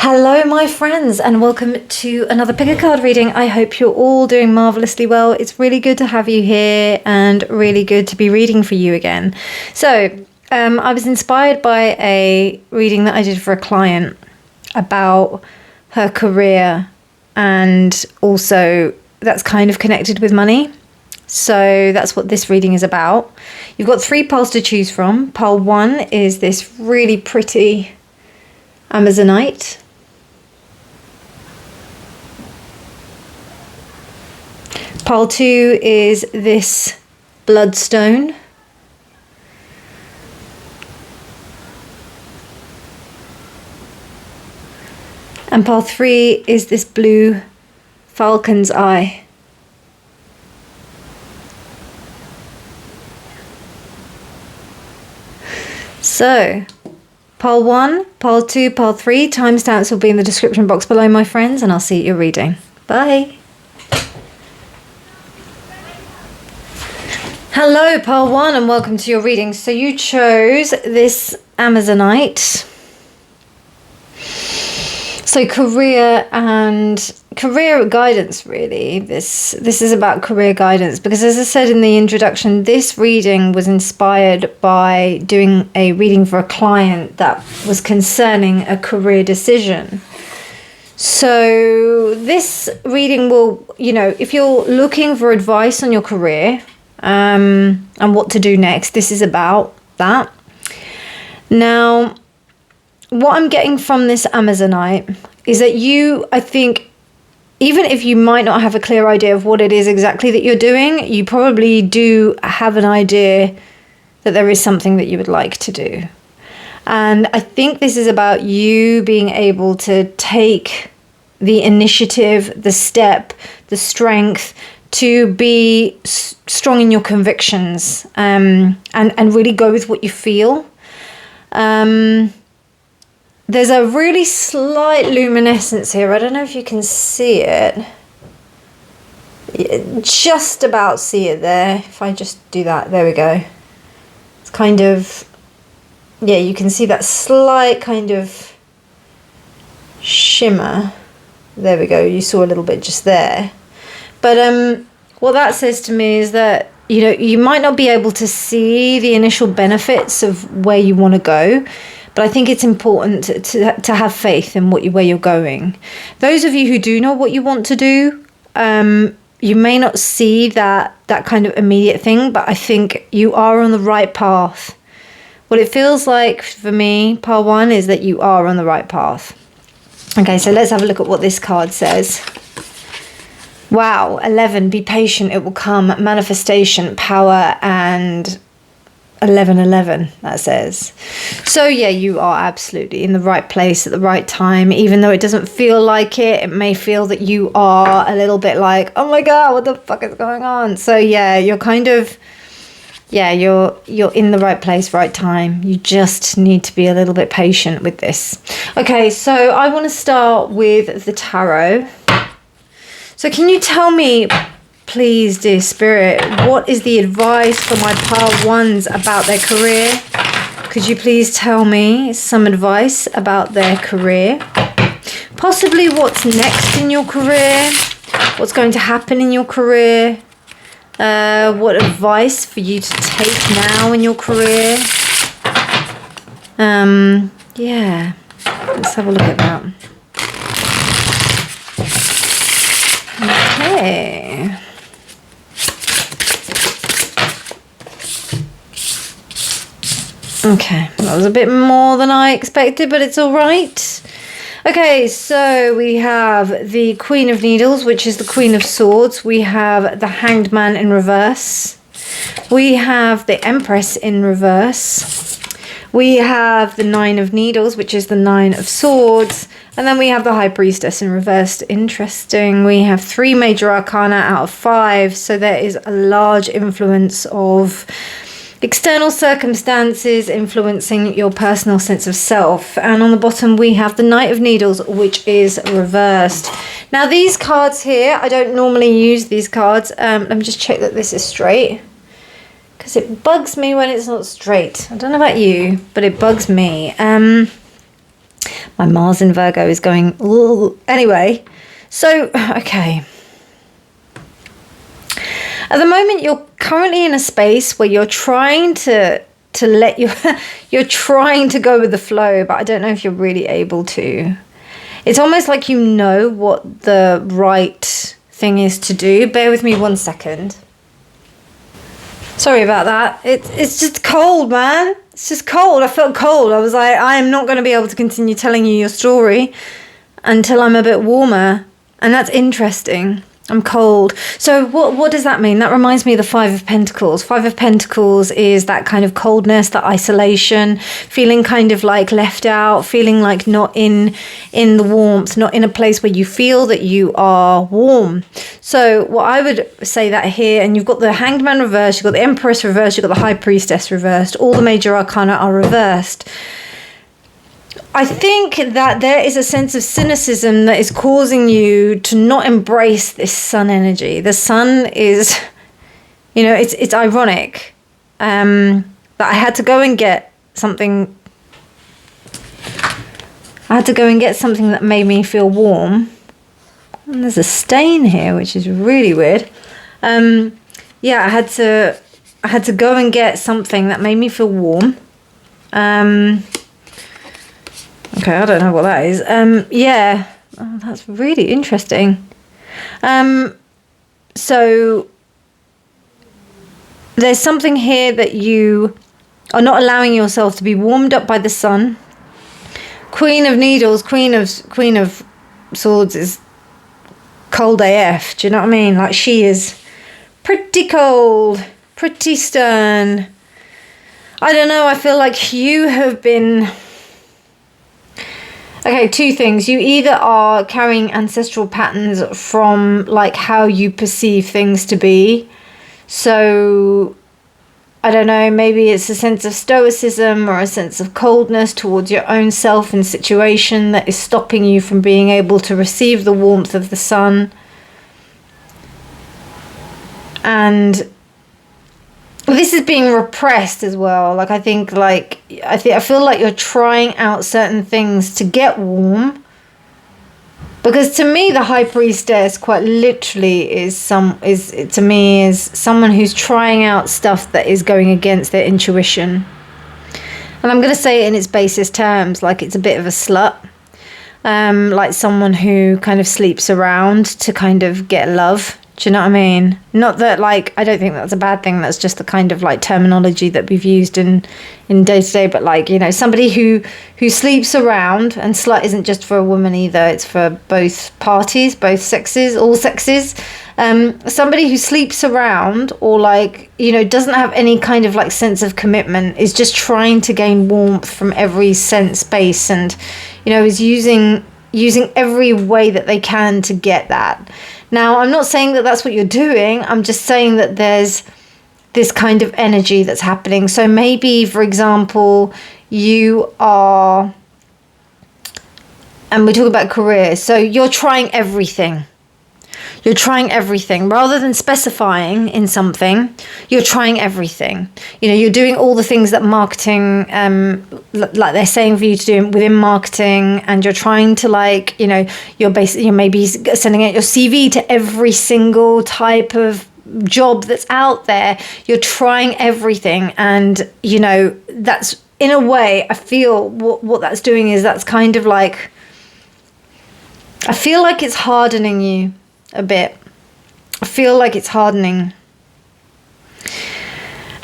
Hello my friends, and welcome to another pick a card reading. I hope you're all doing marvelously well. It's really good to have you here and really good to be reading for you again. So I was inspired by a reading that I did for a client about her career, and also that's kind of connected with money. So that's what this reading is about. You've got 3 piles to choose from. Pile 1 is this really pretty Amazonite. Pile 2 is this bloodstone. And pile 3 is this blue falcon's eye. So, pile 1, pile 2, pile 3, timestamps will be in the description box below, my friends, and I'll see you at your reading. Bye! Hello, pile 1, and welcome to your reading. So you chose this Amazonite. So career guidance, really. This is about career guidance, because as I said in the introduction, this reading was inspired by doing a reading for a client that was concerning a career decision. So this reading will, if you're looking for advice on your career and what to do next, this is about that. Now, what I'm getting from this Amazonite is that I think, even if you might not have a clear idea of what it is exactly that you're doing, you probably do have an idea that there is something that you would like to do. And I think this is about you being able to take the initiative, the step, the strength to be strong in your convictions, and really go with what you feel. There's a really slight luminescence here. I don't know if you can see it. Just about see it there. If I just do that, there we go. It's kind of, yeah, you can see that slight kind of shimmer. There we go. You saw a little bit just there. But what that says to me is that, you might not be able to see the initial benefits of where you want to go, but I think it's important to have faith in where you're going. Those of you who do know what you want to do, you may not see that kind of immediate thing, but I think you are on the right path. What it feels like for me, pile 1, is that you are on the right path. Okay, so let's have a look at what this card says. Wow, 11, be patient, it will come. Manifestation, power, and 1111, that says. So yeah, you are absolutely in the right place at the right time. Even though it doesn't feel like it, it may feel that you are a little bit like, oh my god, what the fuck is going on? So yeah, you're kind of, you're in the right place, right time. You just need to be a little bit patient with this. Okay, so I want to start with the tarot. So can you tell me, please, dear Spirit, what is the advice for my pile 1s about their career? Could you please tell me some advice about their career? Possibly what's next in your career? What's going to happen in your career? What advice for you to take now in your career? Yeah, let's have a look at that. Okay. Okay, that was a bit more than I expected, but it's all right. Okay, so we have the Queen of Needles, which is the Queen of Swords. We have the Hanged Man in reverse. We have the Empress in reverse. We have the 9 of Needles, which is the 9 of Swords. And then we have the High Priestess in reverse. Interesting. We have 3 major arcana out of 5. So there is a large influence of external circumstances influencing your personal sense of self. And on the bottom we have the Knight of Needles, which is reversed. Now these cards here, I don't normally use these cards. Let me just check that this is straight, because it bugs me when it's not straight. I don't know about you, but it bugs me. My Mars in Virgo is going, ooh. Anyway, so, okay. At the moment, you're currently in a space where you're trying to let you're trying to go with the flow, but I don't know if you're really able to. It's almost like you know what the right thing is to do. Bear with me 1 second. Sorry about that. It's just cold, man. It's just cold. I felt cold. I was like, I am not going to be able to continue telling you your story until I'm a bit warmer. And that's interesting. I'm cold. So what does that mean? That reminds me of the Five of Pentacles. Five of Pentacles is that kind of coldness, that isolation, feeling kind of like left out, feeling like not in the warmth, not in a place where you feel that you are warm. So what I would say that here, and you've got the Hanged Man reversed, you've got the Empress reversed, you've got the High Priestess reversed, all the major arcana are reversed. I think that there is a sense of cynicism that is causing you to not embrace this sun energy. The sun is, you know, it's ironic that I had to go and get something. I had to go and get something that made me feel warm. And there's a stain here, which is really weird. Yeah, I had to go and get something that made me feel warm. Okay, I don't know what that is. Yeah, oh, that's really interesting. So there's something here that you are not allowing yourself to be warmed up by the sun. Queen of Needles, Queen of Swords is cold AF. Do you know what I mean? Like, she is pretty cold, pretty stern. I don't know. I feel like you have been. Okay, two things. You either are carrying ancestral patterns from like how you perceive things to be. So, I don't know, maybe it's a sense of stoicism or a sense of coldness towards your own self and situation that is stopping you from being able to receive the warmth of the sun. And this is being repressed as well. Like, I feel like you're trying out certain things to get warm. Because to me, the High Priestess quite literally is someone who's trying out stuff that is going against their intuition. And I'm going to say it in its basest terms, like it's a bit of a slut. Like someone who kind of sleeps around to kind of get love. Do you know what I mean? Not that, like, I don't think that's a bad thing. That's just the kind of like terminology that we've used in day to day. But like, you know, somebody who sleeps around, and slut isn't just for a woman either. It's for both parties, both sexes, all sexes. Somebody who sleeps around or like, you know, doesn't have any kind of like sense of commitment, is just trying to gain warmth from every sense base, and, you know, is using every way that they can to get that. Now, I'm not saying that that's what you're doing. I'm just saying that there's this kind of energy that's happening. So maybe, for example, you are, and we talk about career. So you're trying everything. You're trying everything. Rather than specifying in something, you're trying everything. You know, you're doing all the things that marketing, like they're saying for you to do within marketing, and you're trying to, like, you know, you're maybe sending out your CV to every single type of job that's out there. You're trying everything, and, you know, that's, in a way, I feel what that's doing is that's kind of like, I feel like it's hardening you a bit. I feel like it's hardening.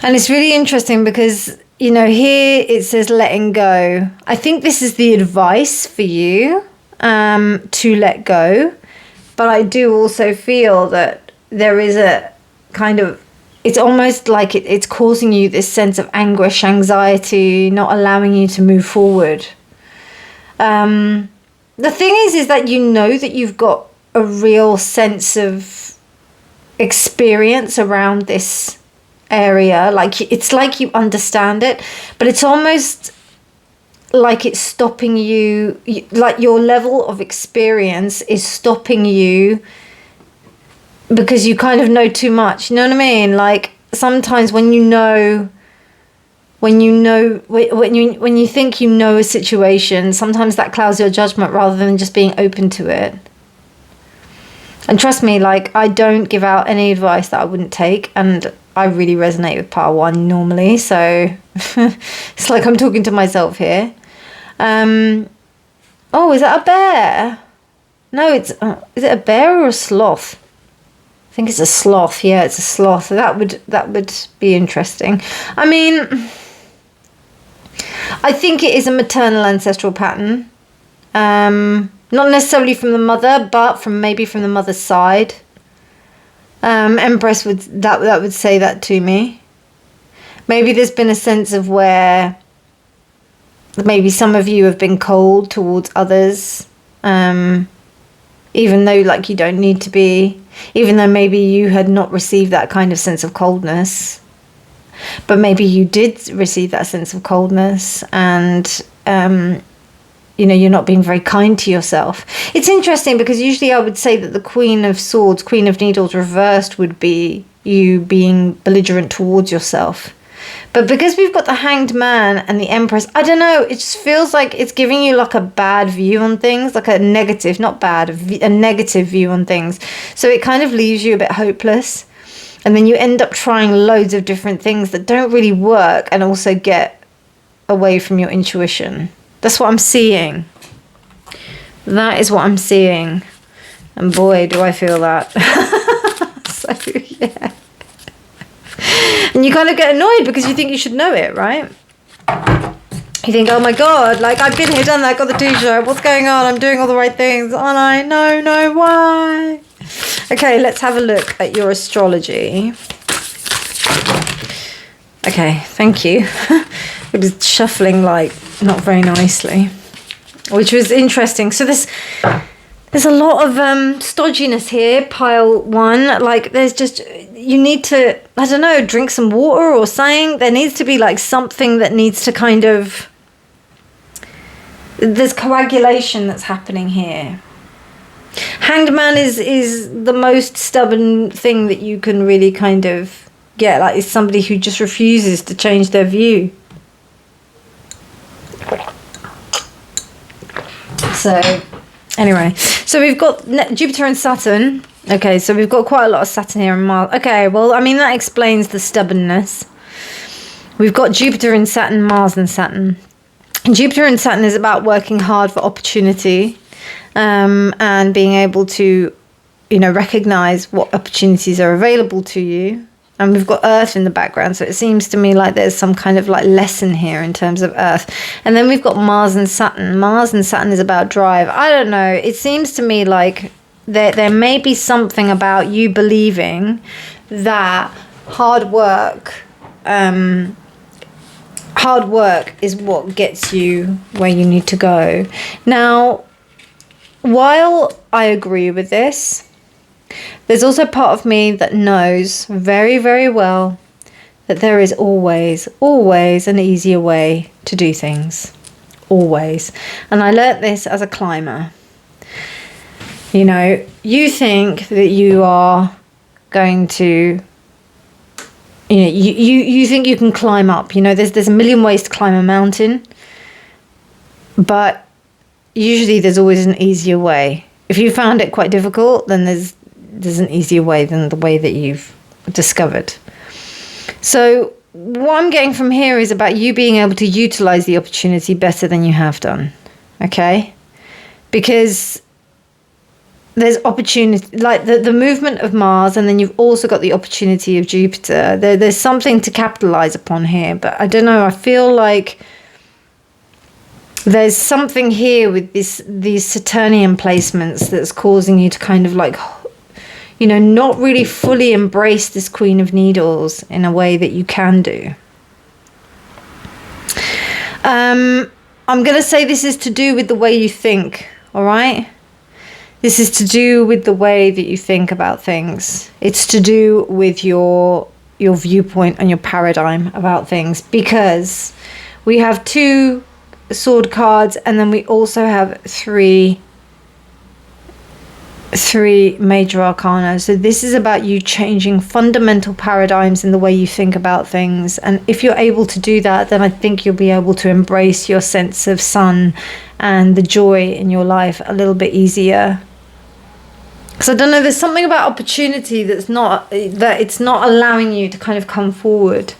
And it's really interesting because, you know, here it says letting go. I think this is the advice for you, to let go. But I do also feel that there is a kind of, it's almost like it's causing you this sense of anguish, anxiety, not allowing you to move forward. The thing is that you know that you've got a real sense of experience around this area. Like, it's like you understand it, but it's almost like it's stopping you, like your level of experience is stopping you because you kind of know too much. You know what I mean? Like, sometimes when you know when you know, when you think you know a situation, sometimes that clouds your judgment rather than just being open to it. And trust me, like, I don't give out any advice that I wouldn't take, and I really resonate with part 1 normally, so it's like I'm talking to myself here. Oh, is that a bear? No, it's is it a bear or a sloth? I think it's a sloth. Yeah, it's a sloth. That would be interesting. I mean, I think it is a maternal ancestral pattern. Not necessarily from the mother, but maybe from the mother's side. Empress would say that to me. Maybe there's been a sense of where maybe some of you have been cold towards others, even though, like, you don't need to be, even though maybe you had not received that kind of sense of coldness, but maybe you did receive that sense of coldness, and you know, you're not being very kind to yourself. It's interesting because usually I would say that the Queen of Swords, Queen of Needles reversed would be you being belligerent towards yourself. But because we've got the Hanged Man and the Empress, I don't know, it just feels like it's giving you like a bad view on things, like a negative, not bad, a negative view on things. So it kind of leaves you a bit hopeless. And then you end up trying loads of different things that don't really work and also get away from your intuition. That's what I'm seeing. That is what I'm seeing. And boy, do I feel that. So, yeah. And you kind of get annoyed because you think you should know it, right? You think, oh my God, like, I've been here, done that, got the t-shirt, what's going on? I'm doing all the right things, aren't I? No, why? Okay, let's have a look at your astrology. Okay, thank you. It was shuffling, like, not very nicely, which was interesting. So there's a lot of stodginess here, pile 1. Like, there's just, you need to, I don't know, drink some water or something. There needs to be like something that needs to kind of, there's coagulation that's happening here. Hanged Man is the most stubborn thing that you can really kind of get. Like, it's somebody who just refuses to change their view. So anyway, so we've got Jupiter and Saturn. Okay, so we've got quite a lot of Saturn here and Mars. Okay, well, I mean, that explains the stubbornness. We've got Jupiter and Saturn, Mars and Saturn. And Jupiter and Saturn is about working hard for opportunity, and being able to, you know, recognize what opportunities are available to you. And we've got Earth in the background, so it seems to me like there's some kind of like lesson here in terms of Earth. And then we've got Mars and Saturn. Mars and Saturn is about drive. I don't know. It seems to me like there may be something about you believing that hard work is what gets you where you need to go. Now, while I agree with this, there's also part of me that knows very, very well that there is always an easier way to do things. Always. And I learnt this as a climber. You know, you think that you are going to, you know, you think you can climb up. You know, there's a million ways to climb a mountain, but usually there's always an easier way. If you found it quite difficult, then there's an easier way than the way that you've discovered. So what I'm getting from here is about you being able to utilize the opportunity better than you have done. Okay? Because there's opportunity, like the movement of Mars, and then you've also got the opportunity of Jupiter. There's something to capitalize upon here, but I don't know, I feel like there's something here with these Saturnian placements that's causing you to kind of like, you know, not really fully embrace this Queen of Needles in a way that you can do. I'm going to say this is to do with the way you think, all right? This is to do with the way that you think about things. It's to do with your viewpoint and your paradigm about things, because we have 2 sword cards and then we also have 3 3 major arcana. So this is about you changing fundamental paradigms in the way you think about things. And if you're able to do that, then I think you'll be able to embrace your sense of sun and the joy in your life a little bit easier. Because I don't know, there's something about opportunity that it's not allowing you to kind of come forward.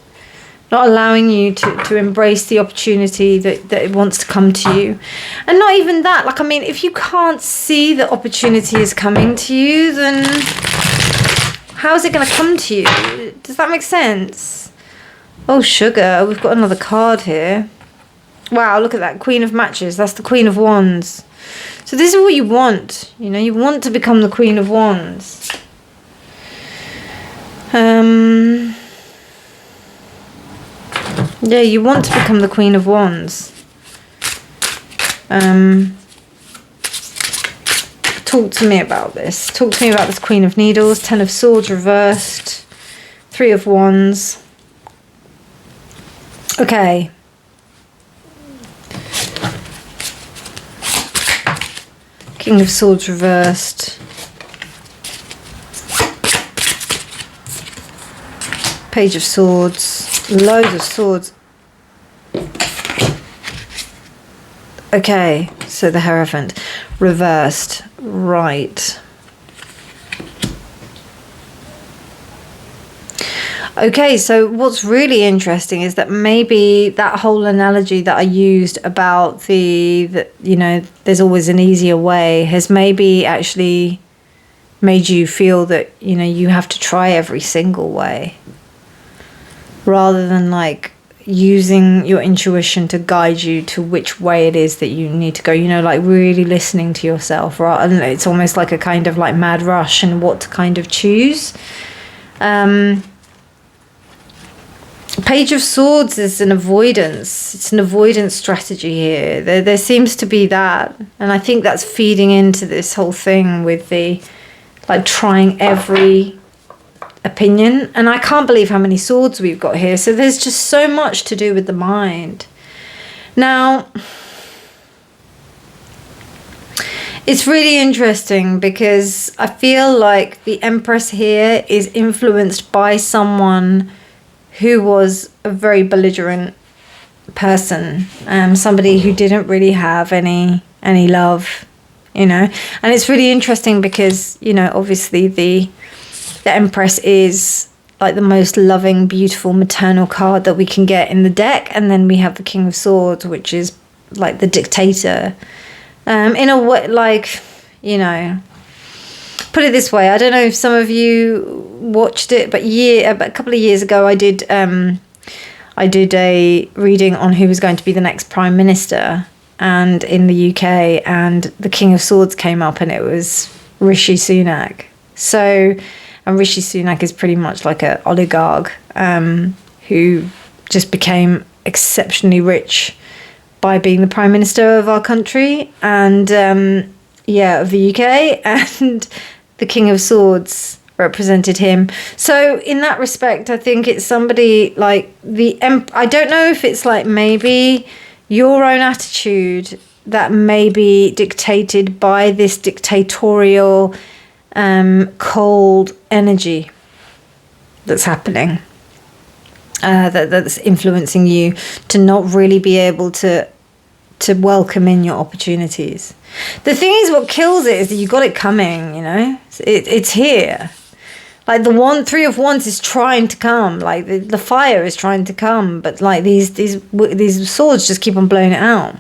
Not allowing you to embrace the opportunity that it wants to come to you. And not even that, like, I mean, if you can't see that opportunity is coming to you, then how is it going to come to you? Does that make sense? Oh, sugar, we've got another card here. Wow, look at that, Queen of Matches. That's the Queen of Wands. So this is what you want, you know, you want to become the Queen of Wands. Yeah, you want to become the Queen of Wands. Talk to me about this. Talk to me about this Queen of Needles, 10 of Swords reversed, 3 of Wands. Okay. King of Swords reversed. Page of Swords. Loads of swords. Okay, so the Hierophant reversed, right. Okay, so what's really interesting is that maybe that whole analogy that I used about the you know, there's always an easier way has maybe actually made you feel that, you know, you have to try every single way. Rather than like using your intuition to guide you to which way it is that you need to go, you know, like really listening to yourself, right? And it's almost like a kind of like mad rush and what to kind of choose. Page of Swords is an avoidance. It's an avoidance strategy here. There seems to be that. And I think that's feeding into this whole thing with the like trying every opinion. And I can't believe how many swords we've got here. So there's just so much to do with the mind. Now, it's really interesting because I feel like the Empress here is influenced by someone who was a very belligerent person, somebody who didn't really have any love, you know. And it's really interesting because, you know, obviously the Empress is like the most loving, beautiful, maternal card that we can get in the deck. And then we have the King of Swords, which is like the dictator. In a way, like, you know, put it this way. I don't know if some of you watched it, but a couple of years ago, I did a reading on who was going to be the next Prime Minister, and in the UK, and the King of Swords came up, and it was Rishi Sunak. So. And Rishi Sunak is pretty much like an oligarch who just became exceptionally rich by being the Prime Minister of our country and, of the UK. And the King of Swords represented him. So in that respect, I think it's somebody like I don't know if it's like maybe your own attitude that may be dictated by this dictatorial cold energy that's happening, that's influencing you to not really be able to welcome in your opportunities. The thing is, what kills it is that you got it coming, you know. It's here. Like the 3 of Wands is trying to come, like the fire is trying to come, but like these swords just keep on blowing it out.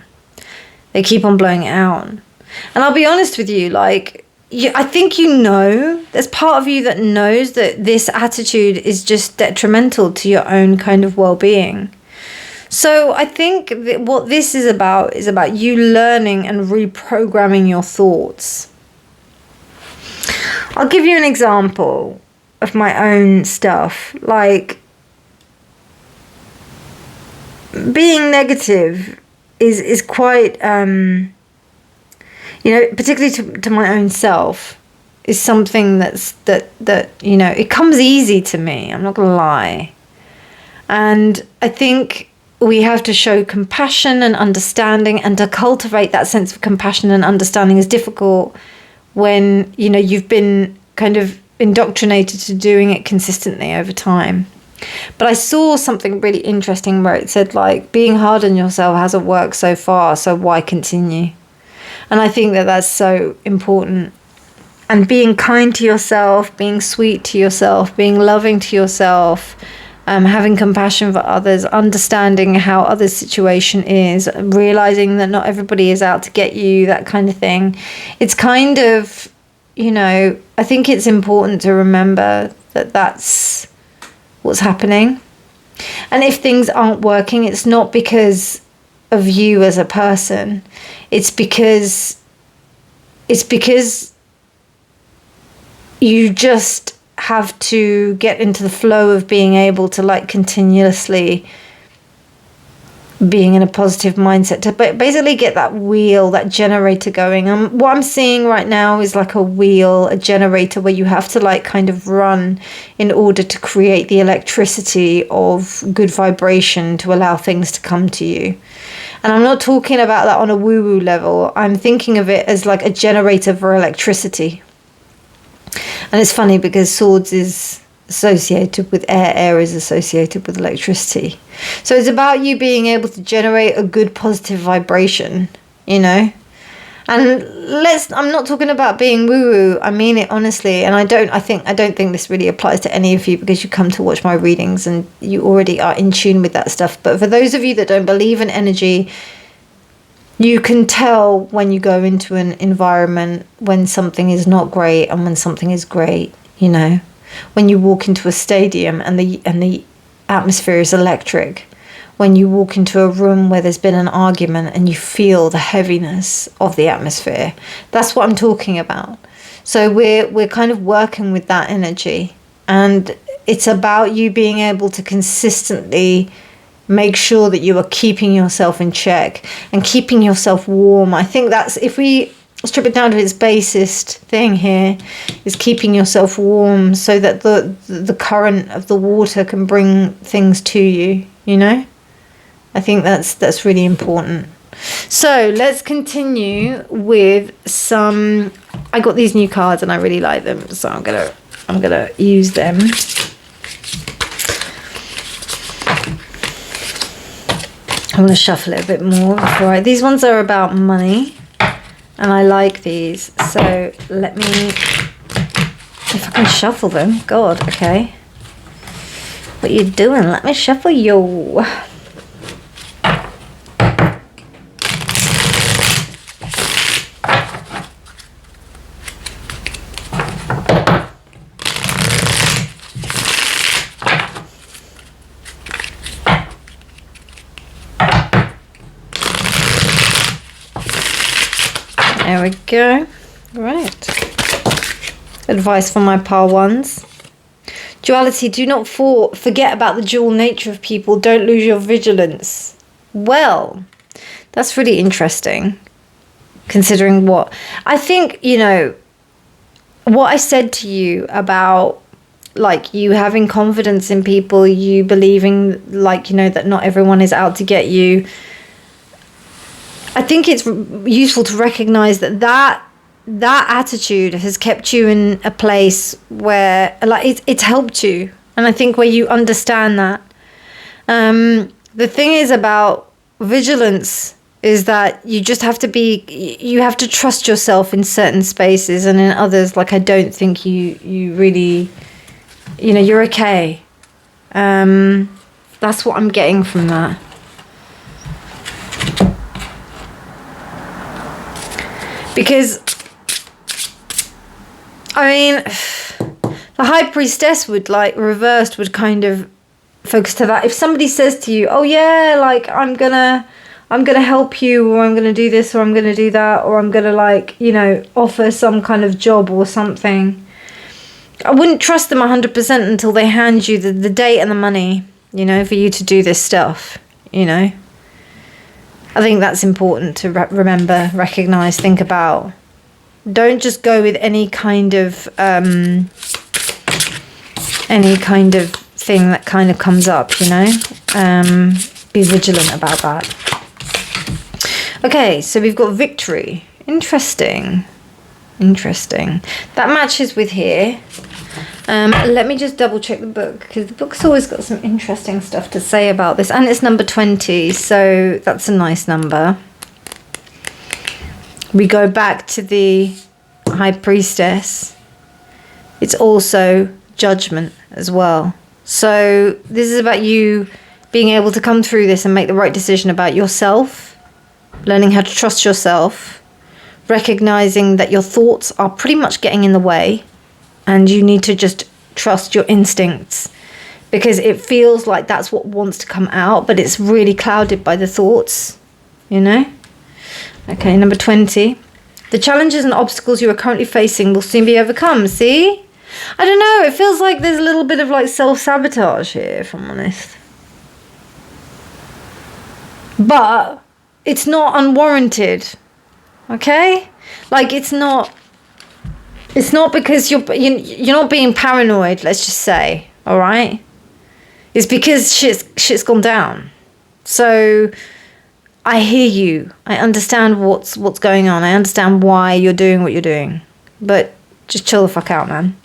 They keep on blowing it out. And I'll be honest with you, like, I think you know, there's part of you that knows that this attitude is just detrimental to your own kind of well-being. So I think that what this is about you learning and reprogramming your thoughts. I'll give you an example of my own stuff. Like, being negative is quite... you know, particularly to my own self, is something that you know, it comes easy to me. I'm not gonna lie. And I think we have to show compassion and understanding, and to cultivate that sense of compassion and understanding is difficult when, you know, you've been kind of indoctrinated to doing it consistently over time. But I saw something really interesting where it said, like, being hard on yourself hasn't worked so far, so why continue? And I think that that's so important. And being kind to yourself, being sweet to yourself, being loving to yourself, having compassion for others, understanding how others' situation is, realizing that not everybody is out to get you, that kind of thing. It's kind of, you know, I think it's important to remember that that's what's happening. And if things aren't working, it's not because of you as a person. It's because you just have to get into the flow of being able to, like, continuously being in a positive mindset to basically get that wheel, that generator going. What I'm seeing right now is like a wheel, a generator where you have to, like, kind of run in order to create the electricity of good vibration to allow things to come to you. And I'm not talking about that on a woo-woo level. I'm thinking of it as like a generator for electricity. And it's funny because swords is associated with air, air is associated with electricity. So it's about you being able to generate a good positive vibration, you know. And I'm not talking about being woo-woo, I mean it honestly. And I don't think this really applies to any of you because you come to watch my readings and you already are in tune with that stuff. But for those of you that don't believe in energy, you can tell when you go into an environment when something is not great and when something is great, you know. When you walk into a stadium and the atmosphere is electric. When you walk into a room where there's been an argument and you feel the heaviness of the atmosphere. That's what I'm talking about. So we're kind of working with that energy. And it's about you being able to consistently make sure that you are keeping yourself in check and keeping yourself warm. I think that's, if we strip it down to its basest thing here, is keeping yourself warm so that the current of the water can bring things to you, you know? I think that's really important. So let's continue with some, I got these new cards and I really like them, so I'm gonna use them. I'm going to shuffle it a bit more before these ones are about money and I like these, so let me, if I can shuffle them. God, okay, what you doing? Let me shuffle you. There we go. Right. Advice for my pile ones. Duality, do not forget about the dual nature of people. Don't lose your vigilance. Well, that's really interesting. Considering what I think, you know, what I said to you about, like, you having confidence in people, you believing, like, you know, that not everyone is out to get you. I think it's useful to recognize that attitude has kept you in a place where, like, it's helped you. And I think where you understand that. The thing is about vigilance is that you just have to you have to trust yourself in certain spaces, and in others, like, I don't think you really, you know, you're okay. That's what I'm getting from that. Because, I mean, the High Priestess would, like, reversed, would kind of focus to that. If somebody says to you, oh yeah, like, I'm gonna help you, or I'm gonna do this, or I'm gonna do that, or I'm gonna, like, you know, offer some kind of job or something, I wouldn't trust them 100% until they hand you the date and the money, you know, for you to do this stuff, you know. I think that's important to remember, recognize, think about. Don't just go with any kind of thing that kind of comes up, you know. Be vigilant about that. Okay, so we've got victory. Interesting. Interesting. That matches with here. Let me just double check the book, because the book's always got some interesting stuff to say about this. And it's number 20, so that's a nice number. We go back to the High Priestess. It's also judgment as well. So this is about you being able to come through this and make the right decision about yourself, learning how to trust yourself, recognizing that your thoughts are pretty much getting in the way, and you need to just trust your instincts, because it feels like that's what wants to come out, but it's really clouded by the thoughts, you know? Okay, number 20. The challenges and obstacles you are currently facing will soon be overcome. See? I don't know, it feels like there's a little bit of like self-sabotage here, if I'm honest. But it's not unwarranted. Okay? Like, it's not because you're not being paranoid, let's just say, all right? It's because shit's gone down. So I hear you. I understand what's going on. I understand why you're doing what you're doing. But just chill the fuck out, man.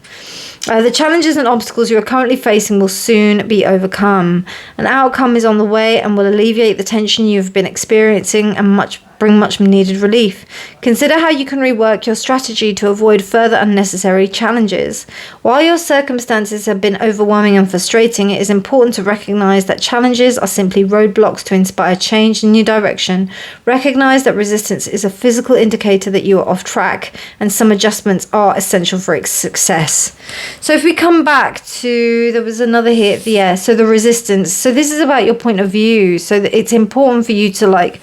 The challenges and obstacles you are currently facing will soon be overcome. An outcome is on the way and will alleviate the tension you've been experiencing and bring much needed relief. Consider how you can rework your strategy to avoid further unnecessary challenges. While your circumstances have been overwhelming and frustrating, it is important to recognize that challenges are simply roadblocks to inspire change in new direction. Recognize that resistance is a physical indicator that you are off track, and some adjustments are essential for its success. So if we come back to, there was another hit, yeah, so the resistance. So this is about your point of view. So that it's important for you to like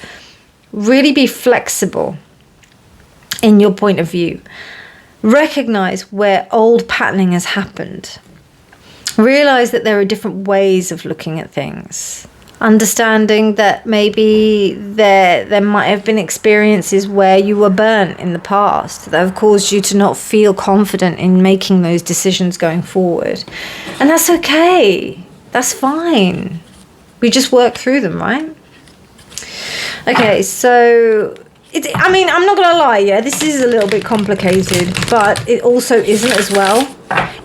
really be flexible in your point of view. Recognize where old patterning has happened. Realize that there are different ways of looking at things. Understanding that maybe there might have been experiences where you were burnt in the past that have caused you to not feel confident in making those decisions going forward. And that's okay. That's fine. We just work through them, right? Okay, so I mean, I'm not gonna lie, yeah, this is a little bit complicated, but it also isn't as well.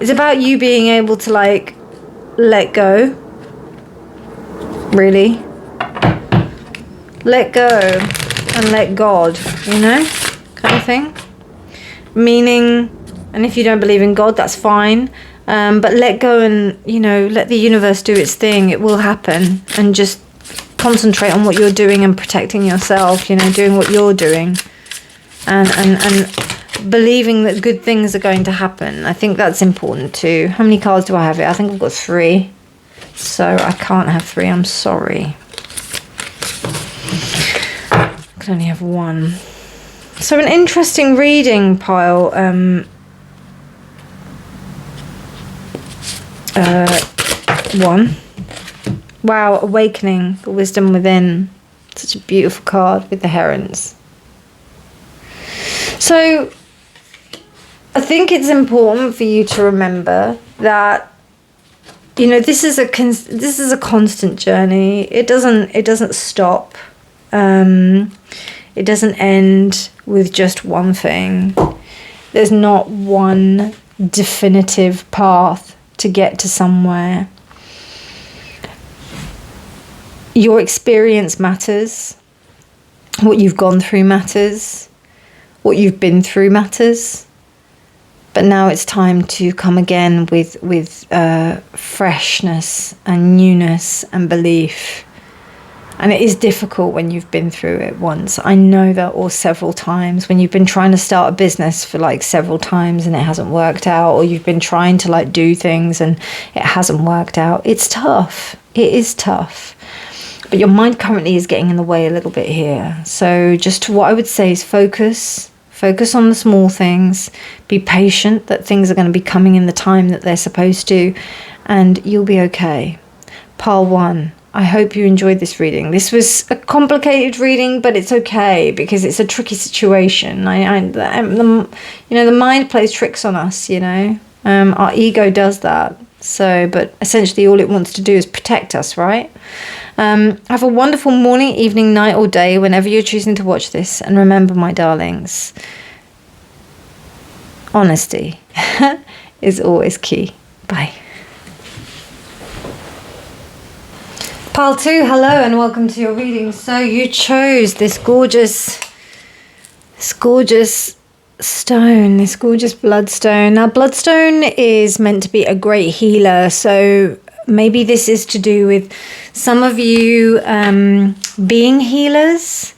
It's about you being able to like let go. Really, let go and let God, you know, kind of thing. Meaning, and if you don't believe in God, that's fine, but let go and, you know, let the universe do its thing. It will happen, and just concentrate on what you're doing and protecting yourself, you know, doing what you're doing, and believing that good things are going to happen. I think that's important too. How many cards do I have here? I think I've got 3. So I can't have 3, I'm sorry. I can only have 1. So an interesting reading pile. 1. Wow, Awakening, the Wisdom Within. Such a beautiful card with the herons. So I think it's important for you to remember that, you know, this is a constant journey. It doesn't stop. It doesn't end with just one thing. There's not one definitive path to get to somewhere. Your experience matters. What you've gone through matters. What you've been through matters. But now it's time to come again with freshness and newness and belief. And it is difficult when you've been through it once. I know that, or several times, when you've been trying to start a business for like several times and it hasn't worked out, or you've been trying to like do things and it hasn't worked out. It's tough. It is tough. But your mind currently is getting in the way a little bit here. So just what I would say is focus. Focus on the small things. Be patient that things are going to be coming in the time that they're supposed to, and you'll be okay. Pile 1. I hope you enjoyed this reading. This was a complicated reading, but it's okay because it's a tricky situation. The mind plays tricks on us, you know. Our ego does that. So, but essentially all it wants to do is protect us, right? Have a wonderful morning, evening, night, or day whenever you're choosing to watch this. And remember, my darlings, honesty is always key. Bye. Pile 2, hello and welcome to your reading. So you chose this gorgeous stone, this gorgeous bloodstone. Now bloodstone is meant to be a great healer, so maybe this is to do with some of you being healers,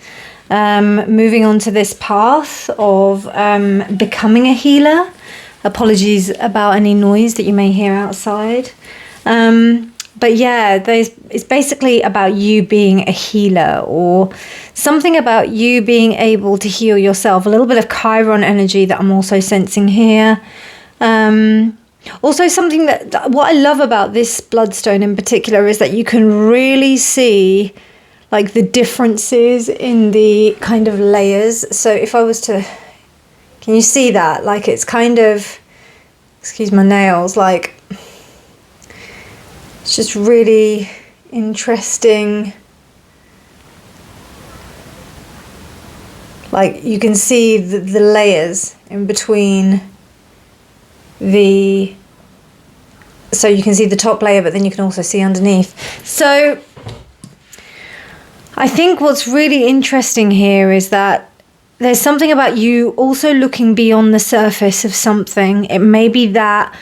moving on to this path of becoming a healer. Apologies about any noise that you may hear outside. But yeah, it's basically about you being a healer, or something about you being able to heal yourself. A little bit of Chiron energy that I'm also sensing here. Also something that, what I love about this bloodstone in particular is that you can really see like the differences in the kind of layers. So if I was to, can you see that? Like it's kind of, excuse my nails, like it's just really interesting. Like you can see the layers in between the, so you can see the top layer, but then you can also see underneath. So I think what's really interesting here is that there's something about you also looking beyond the surface of something. It may be that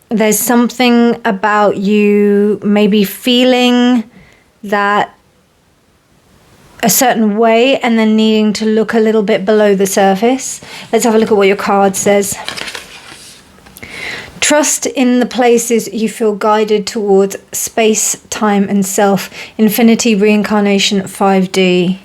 there's something about you maybe feeling that a certain way and then needing to look a little bit below the surface. Let's have a look at what your card says. Trust in the places you feel guided towards, space, time and self. Infinity, reincarnation, 5D.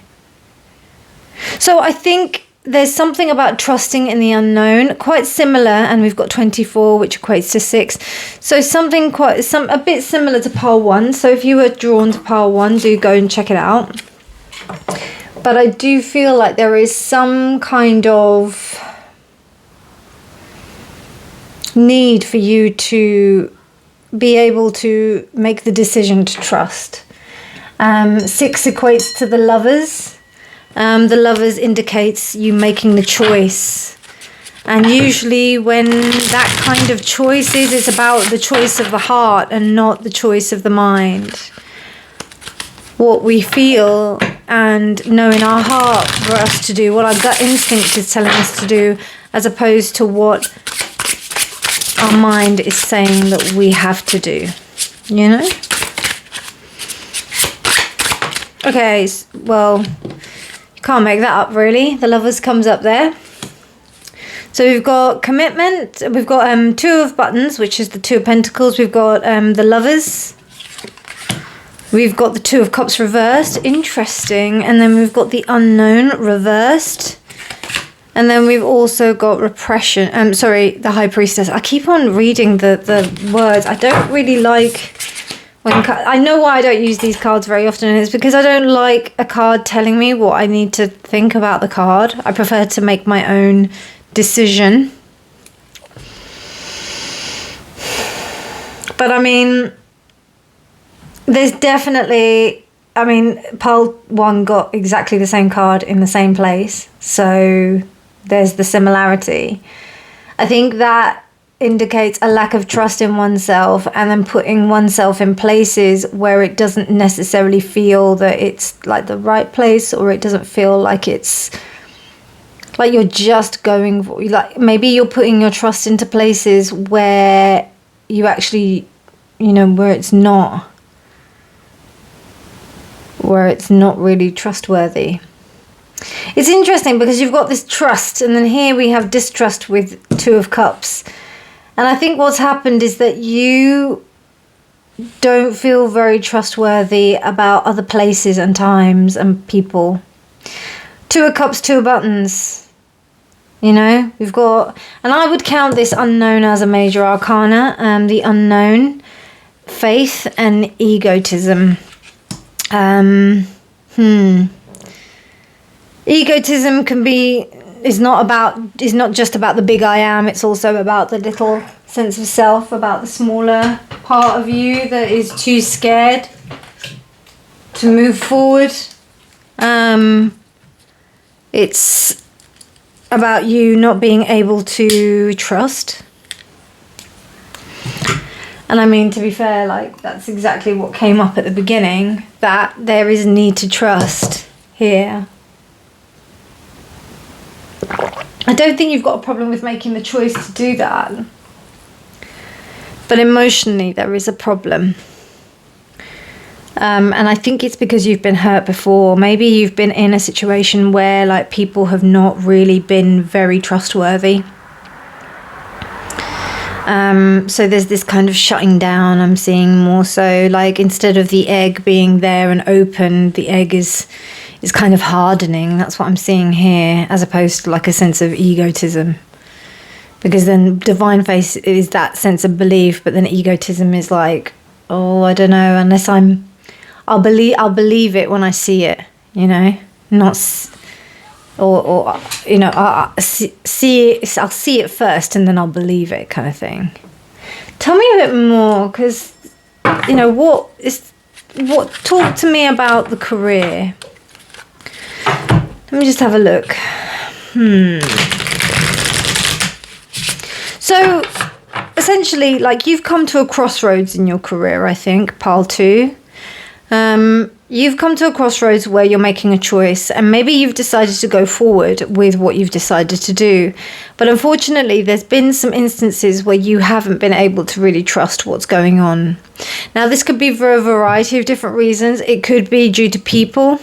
So I think there's something about trusting in the unknown, quite similar, and we've got 24, which equates to 6. So something a bit similar to pile 1. So if you were drawn to pile 1, do go and check it out. But I do feel like there is some kind of need for you to be able to make the decision to trust. 6 equates to the Lovers. The Lovers indicates you making the choice, and usually when that kind of choice is, it's about the choice of the heart and not the choice of the mind. What we feel and know in our heart for us to do, what our gut instinct is telling us to do, as opposed to what our mind is saying that we have to do, you know? Okay, well, can't make that up really. The Lovers comes up there. So we've got commitment. We've got 2 of buttons, which is the 2 of pentacles. We've got the Lovers. We've got the 2 of cups reversed. Interesting. And then we've got the unknown reversed. And then we've also got repression. Sorry, the High Priestess. I keep on reading the words. I don't really like when I know why I don't use these cards very often, and it's because I don't like a card telling me what I need to think about the card. I prefer to make my own decision. But I mean, there's definitely, I mean, pile 1 got exactly the same card in the same place, so there's the similarity. I think that indicates a lack of trust in oneself, and then putting oneself in places where it doesn't necessarily feel that it's like the right place, or it doesn't feel like it's like you're just going for, like maybe you're putting your trust into places where you actually, you know, where it's not really trustworthy. It's interesting because you've got this trust, and then here we have distrust with 2 of cups. And I think what's happened is that you don't feel very trustworthy about other places and times and people. 2 of cups, 2 of buttons. You know, we've got, and I would count this unknown as a major arcana. The unknown, faith and egotism. Egotism can be, is not just about the big I am, it's also about the little sense of self, about the smaller part of you that is too scared to move forward. It's about you not being able to trust. And I mean, to be fair, like, that's exactly what came up at the beginning, that there is a need to trust here. I don't think you've got a problem with making the choice to do that. But emotionally, there is a problem. And I think it's because you've been hurt before. Maybe you've been in a situation where, like, people have not really been very trustworthy. So there's this kind of shutting down I'm seeing more so. Like, instead of the egg being there and open, the egg is kind of hardening. That's what I'm seeing here, as opposed to like a sense of egotism. Because then divine face is that sense of belief, but then egotism is like, oh, I don't know, unless I'll believe it when I see it, you know, not, or you know, I'll see it first and then I'll believe it, kind of thing. Tell me a bit more, because, you know, talk to me about the career. Let me just have a look. So, essentially, like, you've come to a crossroads in your career, I think, pile 2. You've come to a crossroads where you're making a choice, and maybe you've decided to go forward with what you've decided to do. But unfortunately, there's been some instances where you haven't been able to really trust what's going on. Now, this could be for a variety of different reasons. It could be due to people.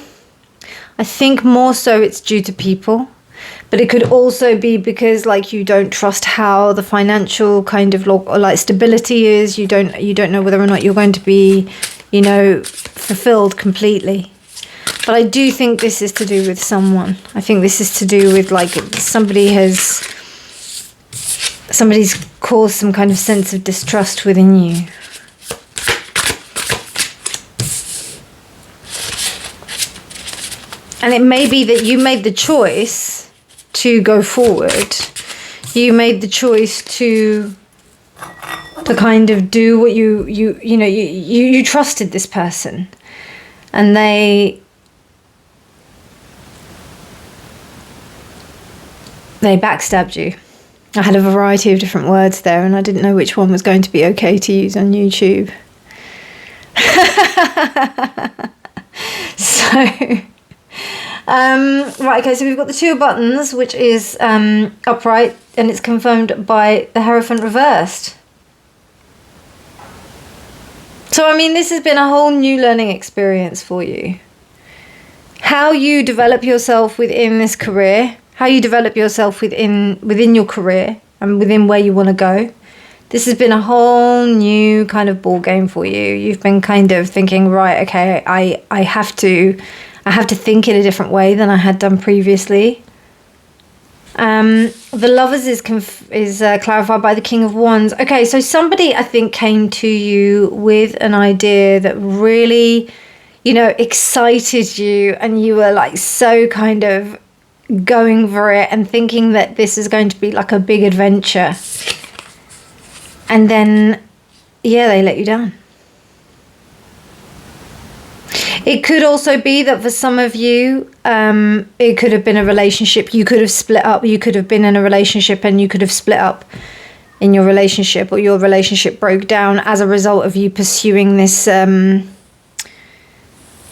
I think more so it's due to people. But it could also be because, like, you don't trust how the financial kind of like stability is. You don't know whether or not you're going to be, you know, fulfilled completely. But I do think this is to do with someone. I think this is to do with, like, somebody's caused some kind of sense of distrust within you. And it may be that you made the choice to go forward. You made the choice to kind of do what you trusted this person, and they backstabbed you. I had a variety of different words there, and I didn't know which one was going to be okay to use on YouTube. So right, okay, so we've got the 2 of buttons, which is upright, and it's confirmed by the Hierophant reversed. So, I mean, this has been a whole new learning experience for you. How you develop yourself within this career, how you develop yourself within your career and within where you want to go. This has been a whole new kind of ball game for you. You've been kind of thinking, right, okay, I have to think in a different way than I had done previously. The Lovers is clarified by the King of Wands. Okay, so somebody, I think, came to you with an idea that really, you know, excited you, and you were like so kind of going for it and thinking that this is going to be like a big adventure. And then, yeah, they let you down. It could also be that for some of you, it could have been a relationship. You could have split up. You could have been in a relationship and you could have split up in your relationship, or your relationship broke down as a result of you pursuing this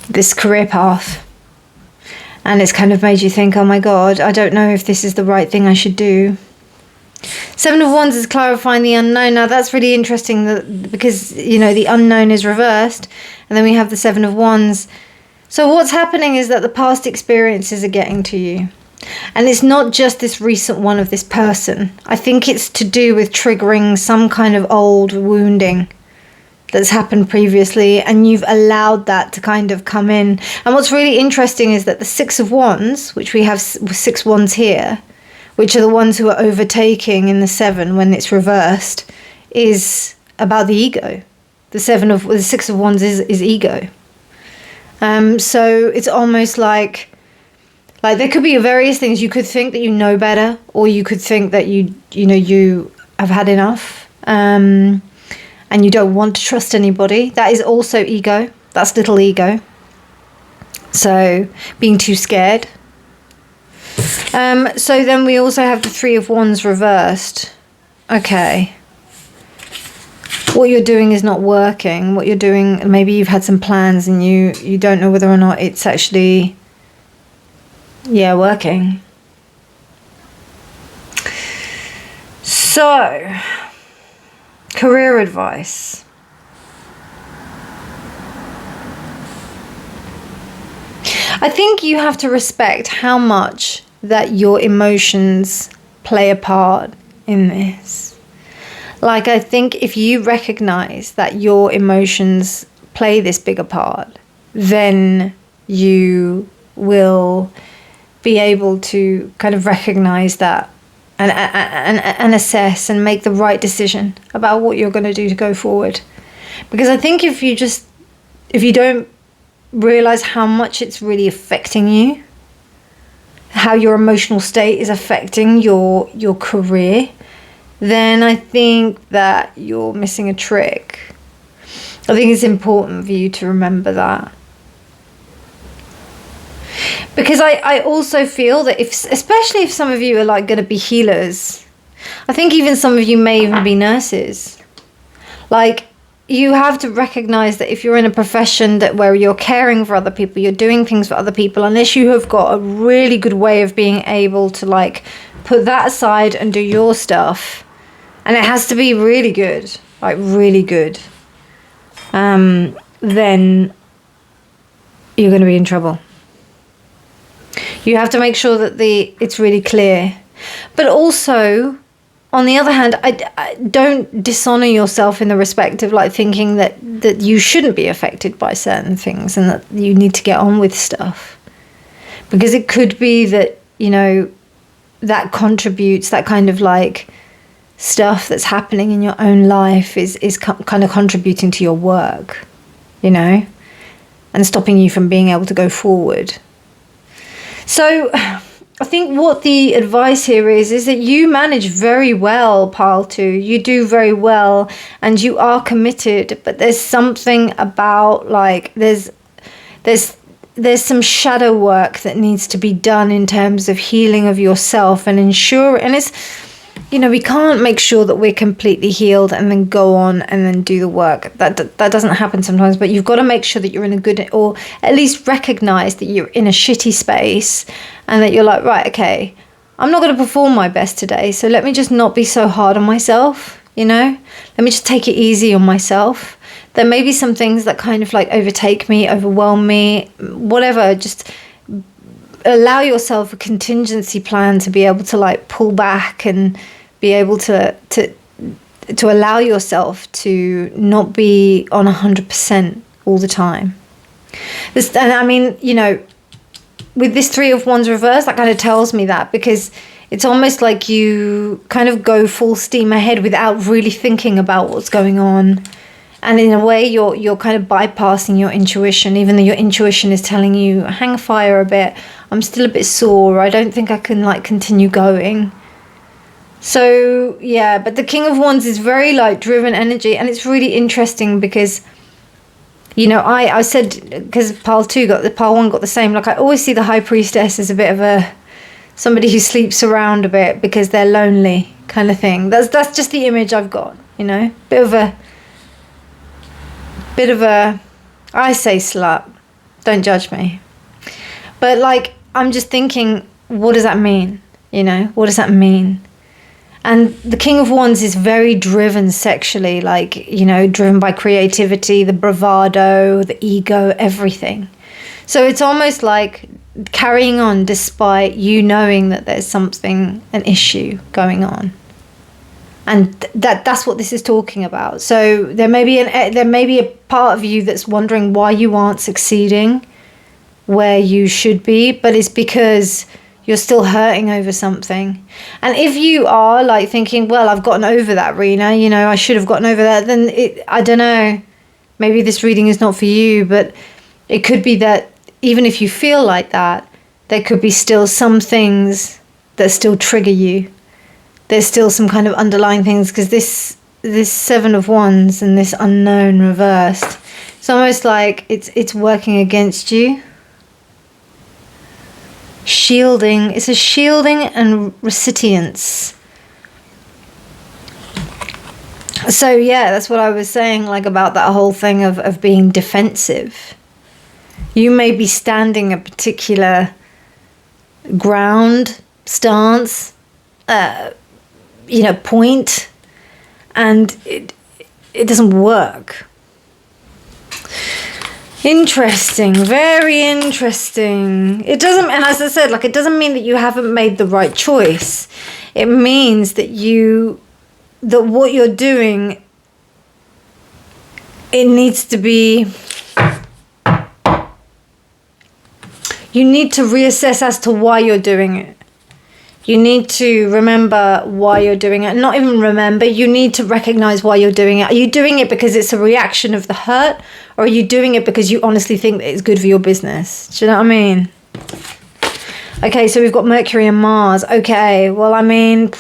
this career path. And it's kind of made you think, oh my God, I don't know if this is the right thing I should do. 7 of Wands is clarifying the unknown. Now that's really interesting, because, you know, the unknown is reversed, and then we have the 7 of Wands. So what's happening is that the past experiences are getting to you. And it's not just this recent one of this person. I think it's to do with triggering some kind of old wounding that's happened previously, and you've allowed that to kind of come in. And what's really interesting is that the 6 of Wands, which we have 6 wands here, which are the ones who are overtaking in the 7 when it's reversed, is about the ego. The 6 of Wands is ego. So it's almost like there could be various things. You could think that you know better, or you could think that you have had enough, and you don't want to trust anybody. That is also ego. That's little ego. So being too scared. So then we also have the Three of Wands reversed. Okay. What you're doing is not working. What you're doing, maybe you've had some plans and you don't know whether or not it's actually, yeah, working. So, career advice. I think you have to respect how much that your emotions play a part in this. Like, I think if you recognize that your emotions play this bigger part, then you will be able to kind of recognize that and assess and make the right decision about what you're going to do to go forward. Because I think if you don't realize how much it's really affecting you, how your emotional state is affecting your career, then I think that you're missing a trick. I think it's important for you to remember that. Because I also feel that especially if some of you are like going to be healers, I think even some of you may even be nurses. Like, you have to recognize that if you're in a profession where you're caring for other people, you're doing things for other people, unless you have got a really good way of being able to like put that aside and do your stuff, and it has to be really good, like really good, then you're going to be in trouble. You have to make sure that it's really clear. But also, on the other hand, I don't dishonor yourself in the respect of like thinking that you shouldn't be affected by certain things and that you need to get on with stuff. Because it could be that, you know, that contributes, that kind of like stuff that's happening in your own life is kind of contributing to your work, you know, and stopping you from being able to go forward. So I think what the advice here is that you manage very well, Pile 2. You do very well and you are committed, but there's something about like there's some shadow work that needs to be done in terms of healing of yourself and it's, you know, we can't make sure that we're completely healed and then go on and then do the work. That doesn't happen sometimes, but you've got to make sure that you're in a good, or at least recognize that you're in a shitty space and that you're like, right, okay, I'm not going to perform my best today, so let me just not be so hard on myself, you know? Let me just take it easy on myself. There may be some things that kind of like overtake me, overwhelm me, whatever, just allow yourself a contingency plan to be able to like pull back and be able to allow yourself to not be on 100% all the time. And I mean, you know, with this Three of Wands reverse, that kind of tells me that, because it's almost like you kind of go full steam ahead without really thinking about what's going on. And in a way, you're kind of bypassing your intuition, even though your intuition is telling you, hang fire a bit. I'm still a bit sore. I don't think I can like continue going. So yeah, but the King of Wands is very like driven energy, and it's really interesting because, you know, I said, because Pile 1 got the same. Like, I always see the High Priestess as a bit of somebody who sleeps around a bit because they're lonely kind of thing. That's just the image I've got, you know, bit of a, I say slut, don't judge me. But like, I'm just thinking, what does that mean? You know, what does that mean? And the King of Wands is very driven sexually, like, you know, driven by creativity, the bravado, the ego, everything. So it's almost like carrying on despite you knowing that there's something, an issue going on. And that's what this is talking about. So there may be a part of you that's wondering why you aren't succeeding where you should be, but it's because you're still hurting over something. And if you are like thinking, well, I've gotten over that, Reena, you know, I should have gotten over that, then I don't know, maybe this reading is not for you, but it could be that even if you feel like that, there could be still some things that still trigger you. There's still some kind of underlying things, because this Seven of Wands and this unknown reversed, it's almost like it's working against you. Shielding. It's a shielding and resilience. So yeah, that's what I was saying, like about that whole thing of being defensive. You may be standing a particular ground, stance, point, and it doesn't work. Interesting, very interesting. It doesn't, and as I said, like, it doesn't mean that you haven't made the right choice. It means that what you're doing, it needs to be, you need to reassess as to why you're doing it. You need to remember why you're doing it. Not even remember, you need to recognize why you're doing it. Are you doing it because it's a reaction of the hurt? Or are you doing it because you honestly think that it's good for your business? Do you know what I mean? Okay, so we've got Mercury and Mars. Okay, well, I mean,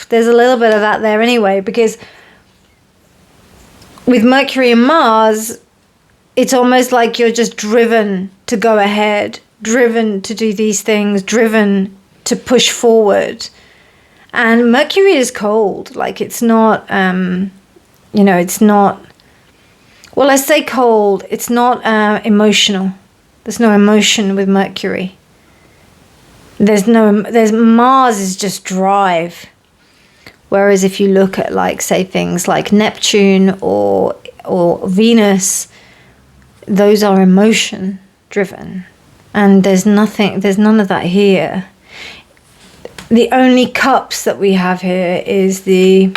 there's a little bit of that there anyway, because with Mercury and Mars, it's almost like you're just driven to go ahead, driven to do these things, driven to push forward. And Mercury is cold. Like, it's not, it's not, well, I say cold, it's not emotional. There's no emotion with Mercury. There's Mars is just drive. Whereas if you look at, like, say things like Neptune or Venus, those are emotion driven. And there's none of that here. The only cups that we have here is the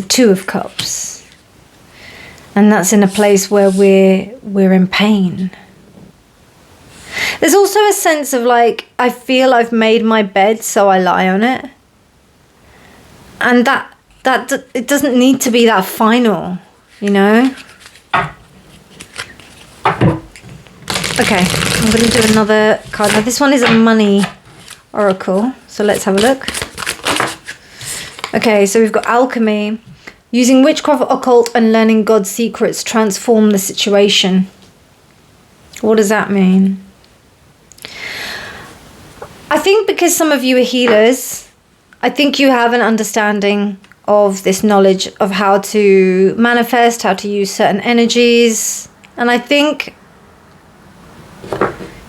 Two of Cups. And that's in a place where we're in pain. There's also a sense of, like, I feel I've made my bed, so I lie on it. And that it doesn't need to be that final, you know? Okay, I'm going to do another card. Now, this one is a money oracle, so let's have a look. Okay, so we've got alchemy. Using witchcraft, occult, and learning God's secrets transform the situation. What does that mean? I think because some of you are healers, I think you have an understanding of this knowledge of how to manifest, how to use certain energies. And I think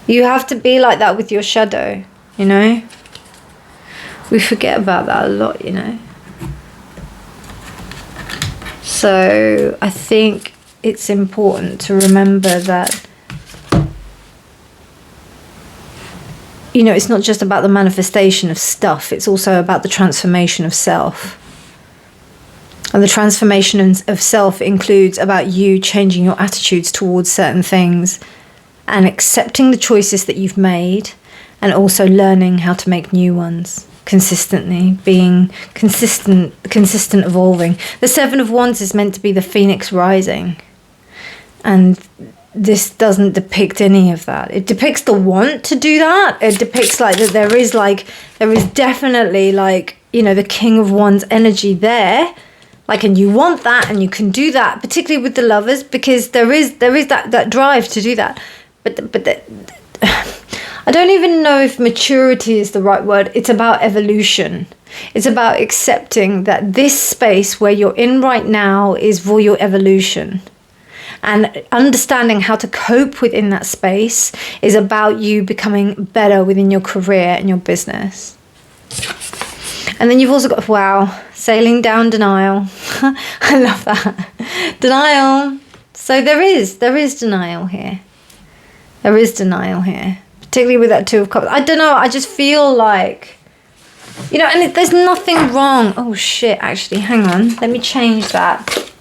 you have to be like that with your shadow, you know? We forget about that a lot, you know? So I think it's important to remember that, you know, it's not just about the manifestation of stuff, it's also about the transformation of self. And the transformation of self includes about you changing your attitudes towards certain things and accepting the choices that you've made, and also learning how to make new ones consistently, being consistent evolving. The Seven of Wands is meant to be the phoenix rising, and this doesn't depict any of that. It depicts the want to do that. It depicts like that there is definitely, like, you know, the King of Wands energy there, like, and you want that and you can do that, particularly with the Lovers, because there is that drive to do that. But I don't even know if maturity is the right word. It's about evolution. It's about accepting that this space where you're in right now is for your evolution. And understanding how to cope within that space is about you becoming better within your career and your business. And then you've also got, wow, sailing down denial. I love that. Denial. So there is denial here. There is denial here. Particularly with that Two of Cups. I don't know, I just feel like, you know, and there's nothing wrong. Oh shit, actually, hang on. Let me change that.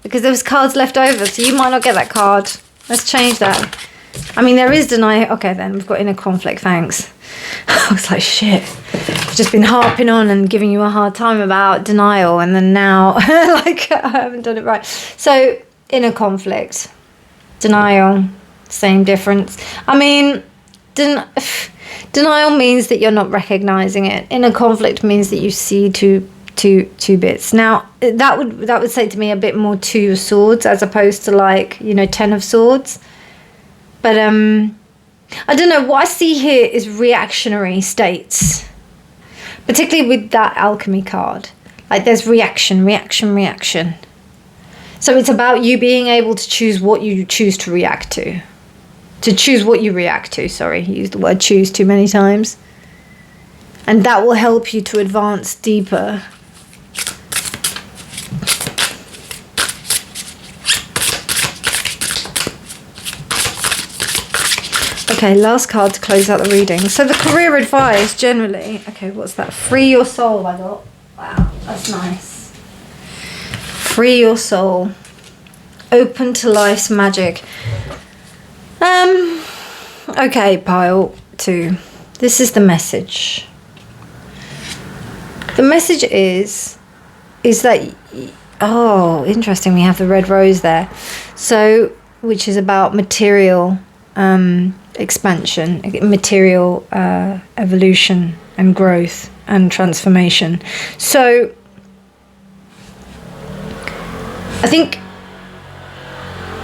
Because there was cards left over, so you might not get that card. Let's change that. I mean, there is denial. Okay, then, we've got inner conflict, thanks. I was like, shit. I've just been harping on and giving you a hard time about denial, and then now, like, I haven't done it right. So, inner conflict. Denial. Same difference. I mean, denial means that you're not recognizing it. Inner conflict means that you see two bits. Now that would say to me a bit more Two of Swords as opposed to, like, you know, Ten of Swords. But I don't know, what I see here is reactionary states, particularly with that alchemy card. Like there's reaction. So it's about you being able to choose what you choose to react to. To choose what you react to, sorry, I used the word choose too many times. And that will help you to advance deeper. Okay, last card to close out the reading. So the career advice generally, okay, what's that? Free your soul, I got. Wow, that's nice. Free your soul. Open to life's magic. Okay, pile 2. This is the message. The message is that, oh, interesting, we have the red rose there. So, which is about material expansion, material evolution and growth and transformation. So I think,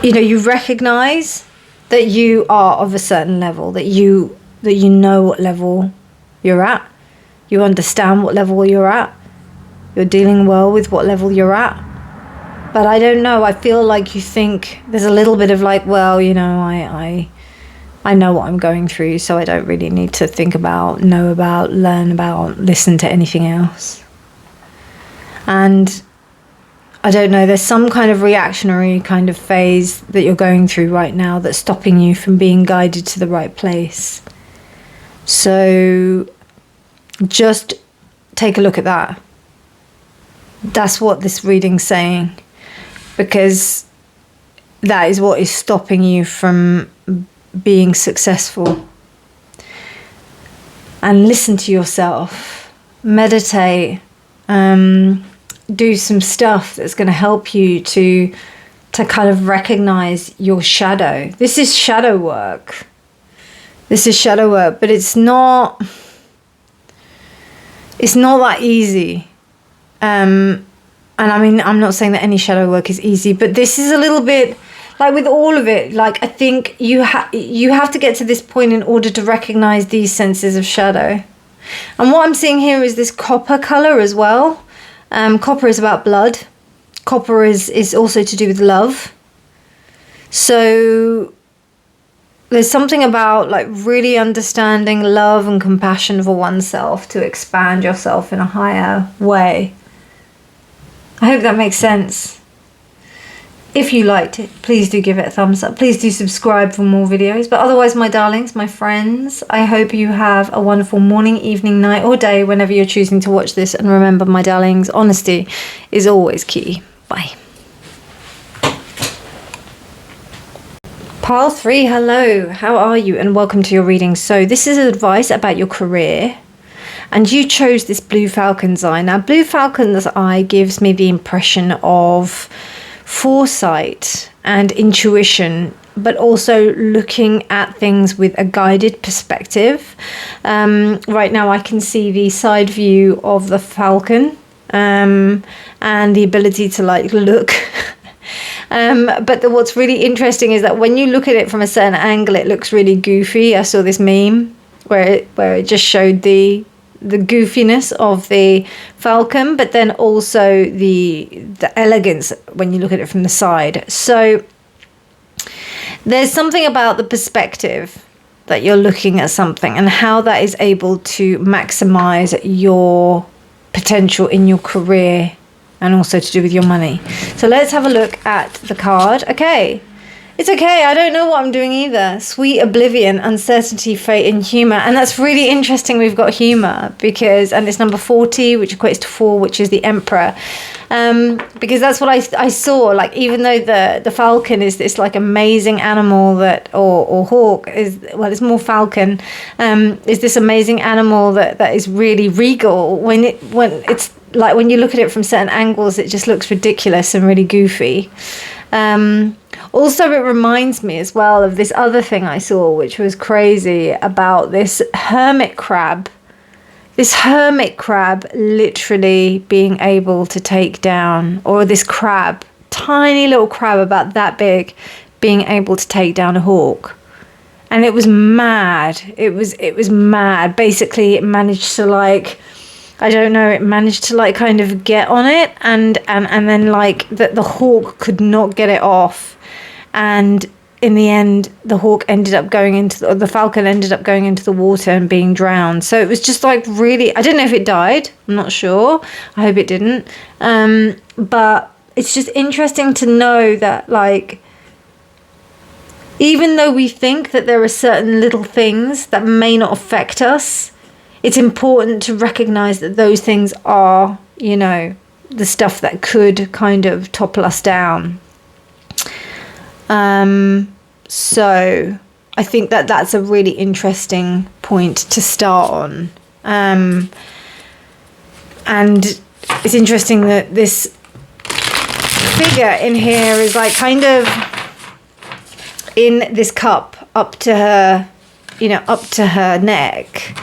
you know, you recognize that you are of a certain level, that you know what level you're at, you understand what level you're at, you're dealing well with what level you're at. But I don't know, I feel like you think there's a little bit of like, well, you know, I know what I'm going through, so I don't really need to think about, know about, learn about, listen to anything else. And I don't know, there's some kind of reactionary kind of phase that you're going through right now that's stopping you from being guided to the right place. So just take a look at that. That's what this reading's saying, because that is what is stopping you from being successful. And listen to yourself, meditate, do some stuff that's going to help you to kind of recognize your shadow. This is shadow work. This is shadow work, but it's not that easy. And I mean, I'm not saying that any shadow work is easy, but this is a little bit like with all of it. Like, I think you have to get to this point in order to recognize these senses of shadow. And what I'm seeing here is this copper color as well. Copper is about blood. Copper is also to do with love. So there's something about like really understanding love and compassion for oneself to expand yourself in a higher way. I hope that makes sense. If you liked it, please do give it a thumbs up. Please do subscribe for more videos. But otherwise, my darlings, my friends, I hope you have a wonderful morning, evening, night, or day whenever you're choosing to watch this. And remember, my darlings, honesty is always key. Bye. Pile 3, hello. How are you? And welcome to your reading. So this is advice about your career. And you chose this blue falcon's eye. Now, blue falcon's eye gives me the impression of foresight and intuition, but also looking at things with a guided perspective. Right now I can see the side view of the falcon, and the ability to like look. But what's really interesting is that when you look at it from a certain angle, it looks really goofy. I saw this meme where it just showed the goofiness of the falcon, but then also the elegance when you look at it from the side. So there's something about the perspective that you're looking at something and how that is able to maximize your potential in your career and also to do with your money. So let's have a look at the card. Okay. It's okay, I don't know what I'm doing either. Sweet oblivion, uncertainty, fate, and humour. And that's really interesting we've got humour, because, and it's number 40, which equates to 4, which is the Emperor. Because that's what I saw, like, even though the falcon is this like amazing animal that, or hawk is, well, it's more falcon, is this amazing animal that is really regal. When it's like, when you look at it from certain angles, it just looks ridiculous and really goofy. Also, it reminds me as well of this other thing I saw, which was crazy, about this hermit crab. This hermit crab literally being able to take down, or this crab, tiny little crab about that big, being able to take down a hawk. and it was mad. It was mad. Basically, it managed to like, I don't know, it managed to like kind of get on it, and then like the hawk could not get it off, and in the end the hawk ended up going into the falcon ended up going into the water and being drowned. So it was just like really, I don't know if it died, I'm not sure, I hope it didn't, but it's just interesting to know that like, even though we think that there are certain little things that may not affect us, it's important to recognize that those things are, you know, the stuff that could kind of topple us down. So I think that that's a really interesting point to start on. And it's interesting that this figure in here is like kind of in this cup up to her, you know, up to her neck.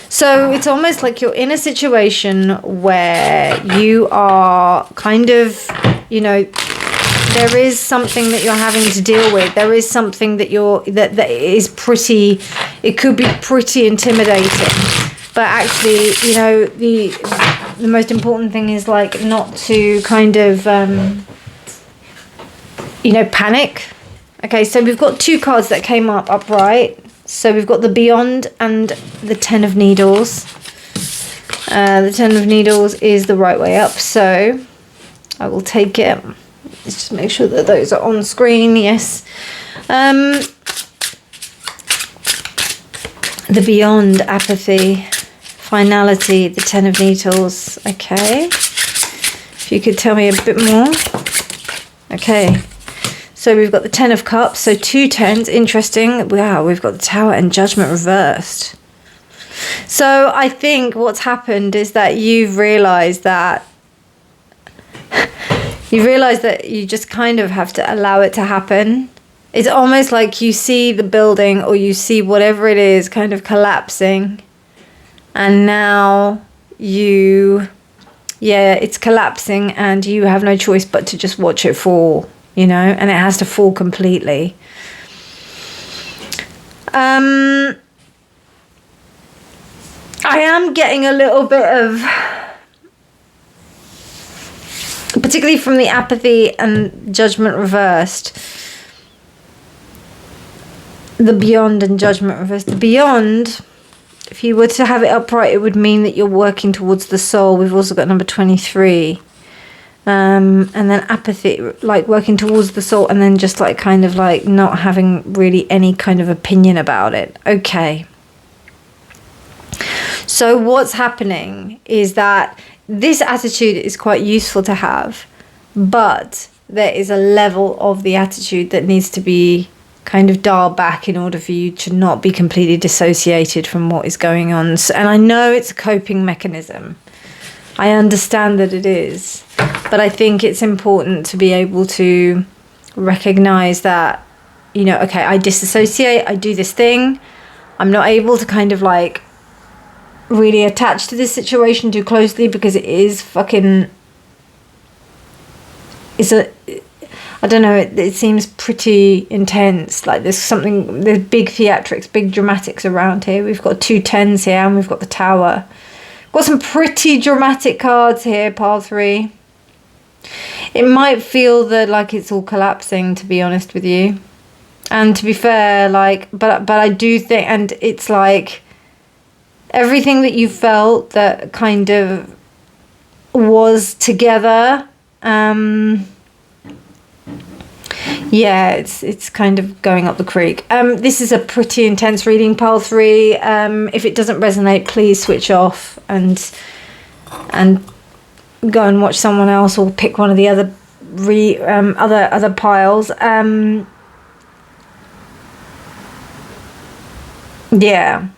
So it's almost like you're in a situation where you are kind of, you know, there is something that you're having to deal with. There is something that that is pretty, it could be pretty intimidating. But actually, you know, the most important thing is like not to kind of, you know, panic. Okay, so we've got two cards that came up upright. So we've got the Beyond and the Ten of Needles. The Ten of Needles is the right way up, so I will take it. Let's just make sure that those are on screen. Yes. The Beyond, apathy, finality, the Ten of Needles. Okay. If you could tell me a bit more. Okay. So we've got the Ten of Cups, so 2 tens, interesting. Wow, we've got the Tower and Judgment reversed. So I think what's happened is that you've realised that you just kind of have to allow it to happen. It's almost like you see the building or you see whatever it is kind of collapsing, and now it's collapsing and you have no choice but to just watch it fall. You know, and it has to fall completely. I am getting a little bit of, particularly from the apathy and Judgment reversed, the Beyond and Judgment reversed. The Beyond, if you were to have it upright, it would mean that you're working towards the soul. We've also got number 23. And then apathy, like working towards the soul, and then just like kind of like not having really any kind of opinion about it. Okay. So what's happening is that this attitude is quite useful to have, but there is a level of the attitude that needs to be kind of dialed back in order for you to not be completely dissociated from what is going on. So, and I know it's a coping mechanism. I understand that it is, but I think it's important to be able to recognize that, you know, okay, I disassociate, I do this thing, I'm not able to kind of like really attach to this situation too closely because it is fucking, I don't know, it seems pretty intense. Like there's big theatrics, big dramatics around here. We've got 2 tens here and we've got the Tower. Got some pretty dramatic cards here, pile 3. It might feel that like it's all collapsing, to be honest with you. And to be fair, like, but I do think, and it's like everything that you felt that kind of was together, yeah, it's kind of going up the creek. This is a pretty intense reading, pile 3. If it doesn't resonate, please switch off and go and watch someone else or pick one of the other other piles. Yeah.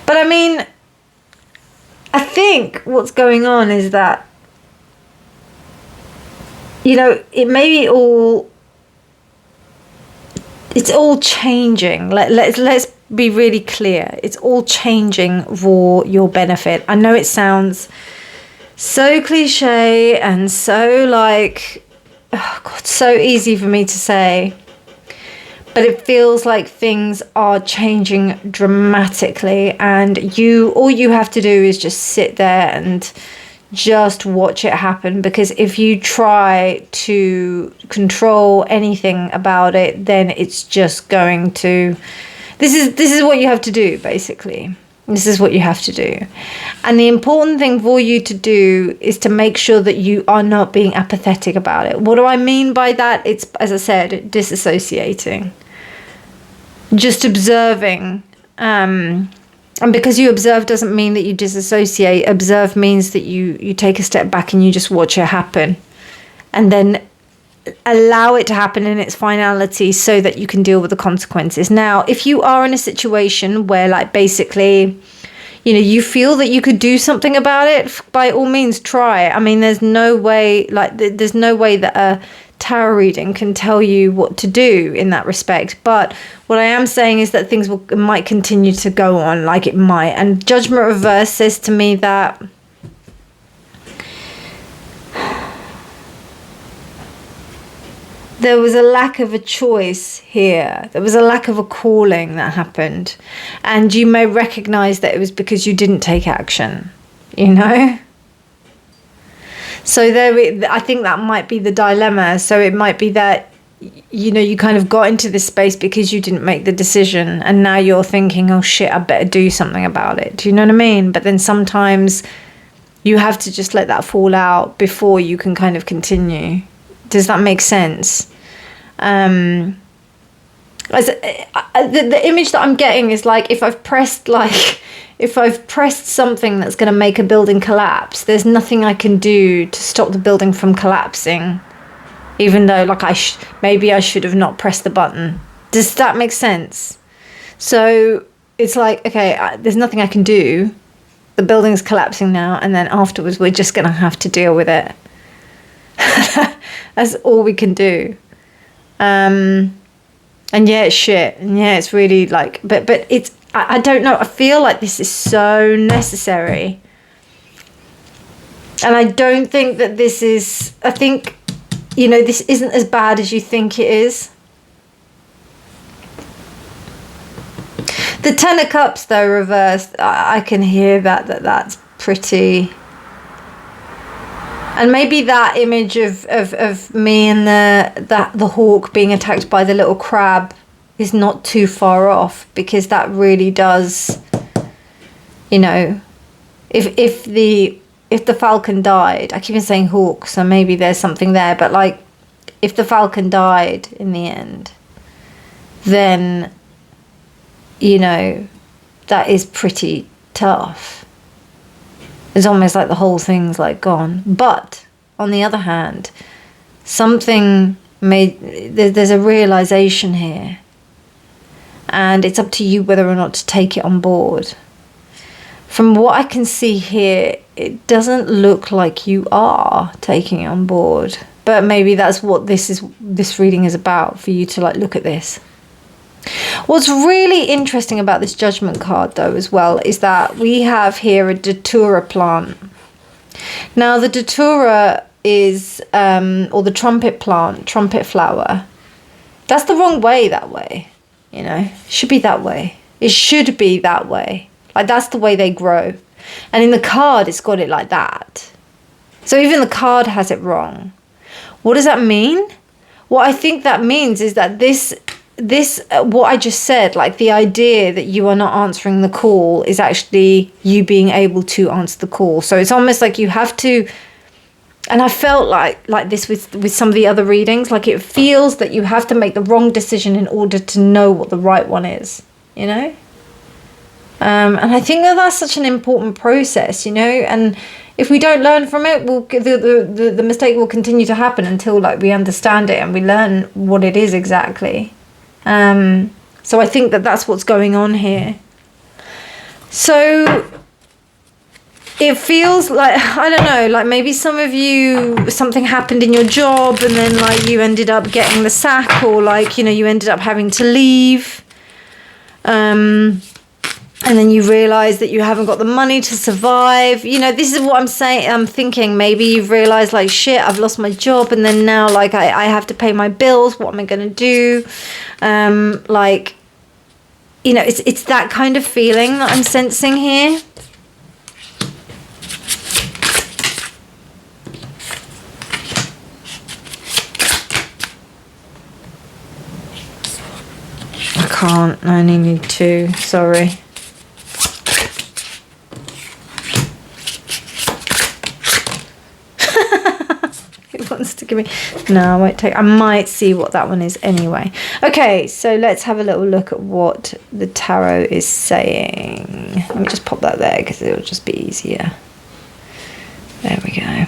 But I mean, I think what's going on is that, you know, it's all changing. Let's be really clear. It's all changing for your benefit. I know it sounds so cliche and so like, oh God, so easy for me to say. But it feels like things are changing dramatically, and all you have to do is just sit there and just watch it happen. Because if you try to control anything about it, then it's just going to, this is what you have to do, basically. This is what you have to do. And the important thing for you to do is to make sure that you are not being apathetic about it. What do I mean by that? It's, as I said, disassociating. Just observing. And because you observe doesn't mean that you disassociate. Observe means that you take a step back and you just watch it happen. And then allow it to happen in its finality so that you can deal with the consequences. Now, if you are in a situation where, like, basically, you know, you feel that you could do something about it, by all means try. I mean, there's no way, like, there's no way that a tarot reading can tell you what to do in that respect. But what I am saying is that things might continue to go on, like it might. And Judgment Reverse says to me that there was a lack of a choice here. There was a lack of a calling that happened. And you may recognize that it was because you didn't take action, you know? So I think that might be the dilemma. So it might be that, you know, you kind of got into this space because you didn't make the decision. And now you're thinking, oh shit, I better do something about it. Do you know what I mean? But then sometimes you have to just let that fall out before you can kind of continue. Does that make sense? The image that I'm getting is like, if I've pressed something that's going to make a building collapse, there's nothing I can do to stop the building from collapsing, even though, like, maybe I should have not pressed the button. Does that make sense? So it's like, okay, there's nothing I can do. The building's collapsing now, and then afterwards we're just going to have to deal with it. That's all we can do. And yeah, it's shit. And yeah, it's really like, but it's, I don't know. I feel like this is so necessary. And I don't think that this is, I think, you know, this isn't as bad as you think it is. The Ten of Cups, though, reversed, I can hear that's pretty. And maybe that image of me and the hawk being attacked by the little crab is not too far off, because that really does, you know, if the falcon died, I keep on saying hawk, so maybe there's something there, but like, if the falcon died in the end, then, you know, that is pretty tough. It's almost like the whole thing's like gone. But on the other hand, there's a realization here, and it's up to you whether or not to take it on board. From what I can see here, it doesn't look like you are taking it on board, but maybe that's what this reading is about, for you to like look at this. What's really interesting about this Judgment card, though, as well, is that we have here a Datura plant. Now, the Datura is, or the trumpet plant, trumpet flower. That's the wrong way, that way. You know, it should be that way. It should be that way. Like, that's the way they grow. And in the card, it's got it like that. So even the card has it wrong. What does that mean? What I think that means is that this what I just said, like the idea that you are not answering the call, is actually you being able to answer the call. So it's almost like you have to, and I felt like this with some of the other readings, like it feels that you have to make the wrong decision in order to know what the right one is, you know? And I think that's such an important process, you know, and if we don't learn from it, the mistake will continue to happen until like we understand it and we learn what it is exactly. So I think that's what's going on here. So it feels like, I don't know, like maybe some of you, something happened in your job and then like you ended up getting the sack, or like, you know, you ended up having to leave. And and then you realize that you haven't got the money to survive. You know, this is what I'm saying. I'm thinking maybe you've realized, like, shit, I've lost my job, and then now, like, I have to pay my bills. What am I going to do? Like, you know, it's that kind of feeling that I'm sensing here. I can't. I only need 2. Sorry. It wants to give me... No, I won't take... I might see what that one is anyway. Okay, so let's have a little look at what the tarot is saying. Let me just pop that there because it'll just be easier. There we go.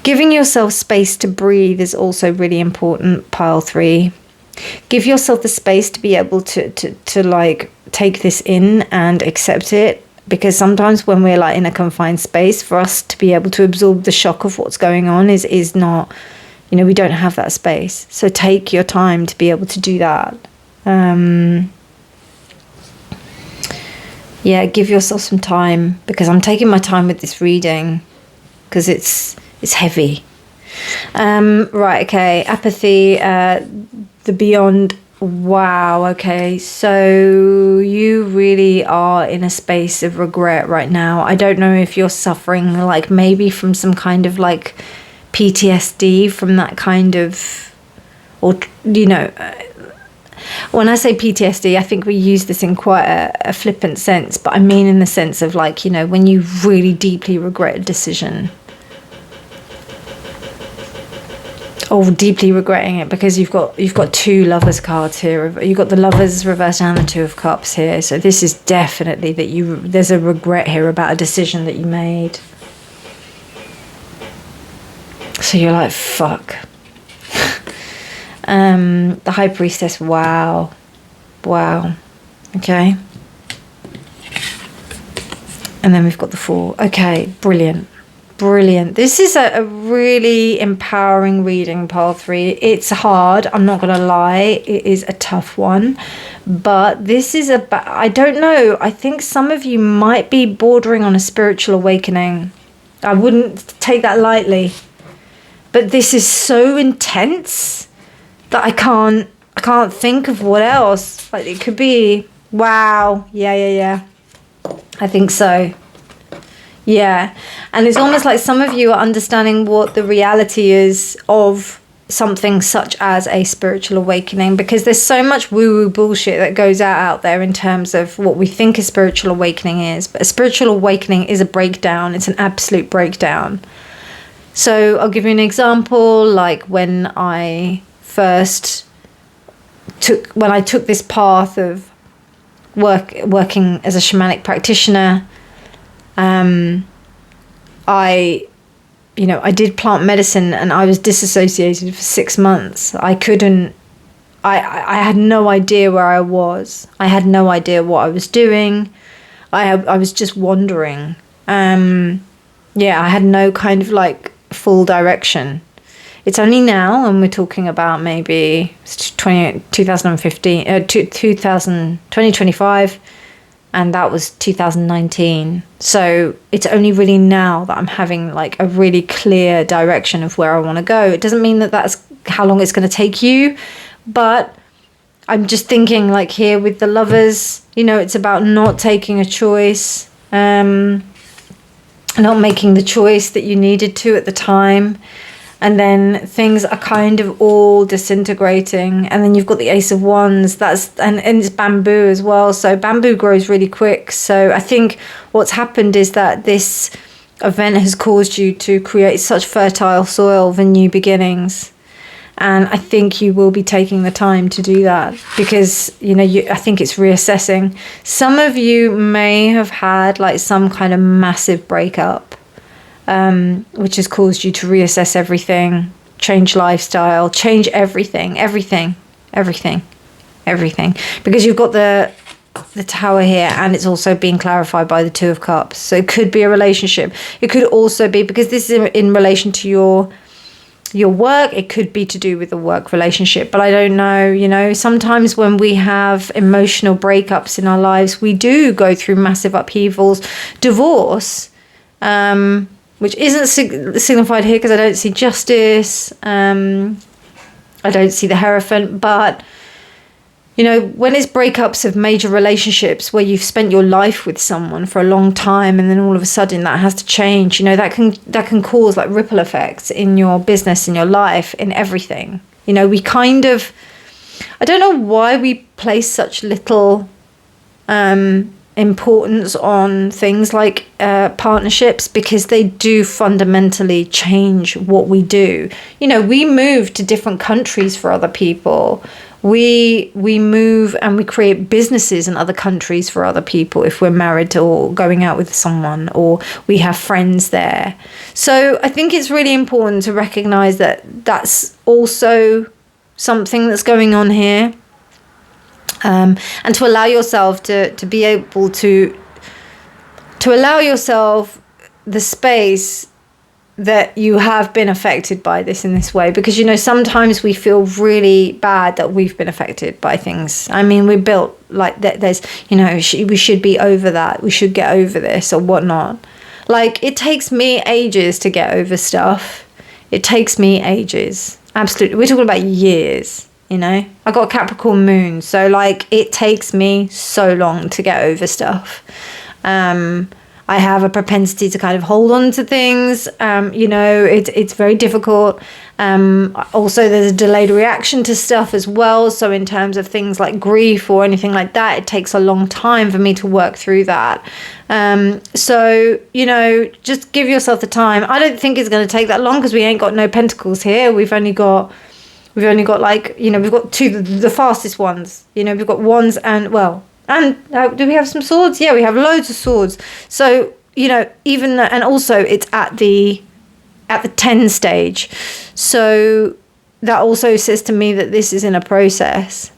Giving yourself space to breathe is also really important, pile 3. Give yourself the space to be able to like take this in and accept it, because sometimes when we're like in a confined space, for us to be able to absorb the shock of what's going on is not, you know, we don't have that space. So take your time to be able to do that. Yeah, give yourself some time, because I'm taking my time with this reading because it's heavy. Right, okay. Apathy, the beyond. Wow, okay. So you really are in a space of regret right now. I don't know if you're suffering, like, maybe from some kind of, like, PTSD from that kind of, or, you know, when I say PTSD, I think we use this in quite a flippant sense, but I mean in the sense of, like, you know, when you really deeply regret a decision. Or deeply regretting it, because you've got 2 Lovers cards here. You've got the Lovers reversed and the 2 of Cups here. So this is definitely that there's a regret here about a decision that you made. So you're like, fuck. The High Priestess, wow. Okay. And then we've got the 4. Okay, brilliant. This is a really empowering reading, pile 3. It's hard, I'm not gonna lie. It is a tough one, but this is I don't know, I think some of you might be bordering on a spiritual awakening. I wouldn't take that lightly, but this is so intense that I can't think of what else. Like, it could be, wow, yeah, I think so. Yeah, and it's almost like some of you are understanding what the reality is of something such as a spiritual awakening, because there's so much woo-woo bullshit that goes out there in terms of what we think a spiritual awakening is. But a spiritual awakening is a breakdown. It's an absolute breakdown. So I'll give you an example. Like when I took this path of working as a shamanic practitioner, I did plant medicine and I was disassociated for 6 months. I had no idea where I was. I had no idea what I was doing. I was just wandering. I had no kind of like full direction. It's only now, and we're talking about maybe 2025, and that was 2019. So it's only really now that I'm having like a really clear direction of where I want to go. It doesn't mean that that's how long it's going to take you, but I'm just thinking like here with the Lovers, you know, it's about not taking a choice, not making the choice that you needed to at the time. And then things are kind of all disintegrating. And then you've got the Ace of Wands. And it's bamboo as well. So bamboo grows really quick. So I think what's happened is that this event has caused you to create such fertile soil for new beginnings. And I think you will be taking the time to do that, because, you know, I think it's reassessing. Some of you may have had like some kind of massive breakup, which has caused you to reassess everything, change lifestyle, change everything, because you've got the Tower here, and it's also being clarified by the Two of Cups. So it could be a relationship. It could also be, because this is in relation to your your work. It could be to do with the work relationship, but I don't know. You know, sometimes when we have emotional breakups in our lives, we do go through massive upheavals. Divorce, which isn't signified here because I don't see justice. I don't see the Hierophant, but you know, when it's breakups of major relationships where you've spent your life with someone for a long time and then all of a sudden that has to change, you know, that can cause like ripple effects in your business, in your life, in everything. You know, we kind of, I don't know why we place such little importance on things like partnerships, because they do fundamentally change what we do. You know, we move to different countries for other people. We move and we create businesses in other countries for other people if we're married or going out with someone, or we have friends there. So I think it's really important to recognize that that's also something that's going on here, and to allow yourself to be able to allow yourself the space that you have been affected by this in this way, because you know, sometimes we feel really bad that we've been affected by things. I mean, we're built like that. There's, you know, we should be over that, we should get over this or whatnot. Like, it takes me ages to get over stuff. It takes me ages, absolutely. We're talking about years, you know. I got a Capricorn moon, so like it takes me so long to get over stuff. I have a propensity to kind of hold on to things. You know, it's very difficult. Also, there's a delayed reaction to stuff as well. So in terms of things like grief or anything like that, it takes a long time for me to work through that. So, you know, just give yourself the time. I don't think it's going to take that long because we ain't got no pentacles here. We've only got like, you know, we've got two, the fastest ones. You know, we've got wands and, well, and do we have some swords? Yeah, we have loads of swords. So, you know, even and also it's at the 10 stage. So that also says to me that this is in a process.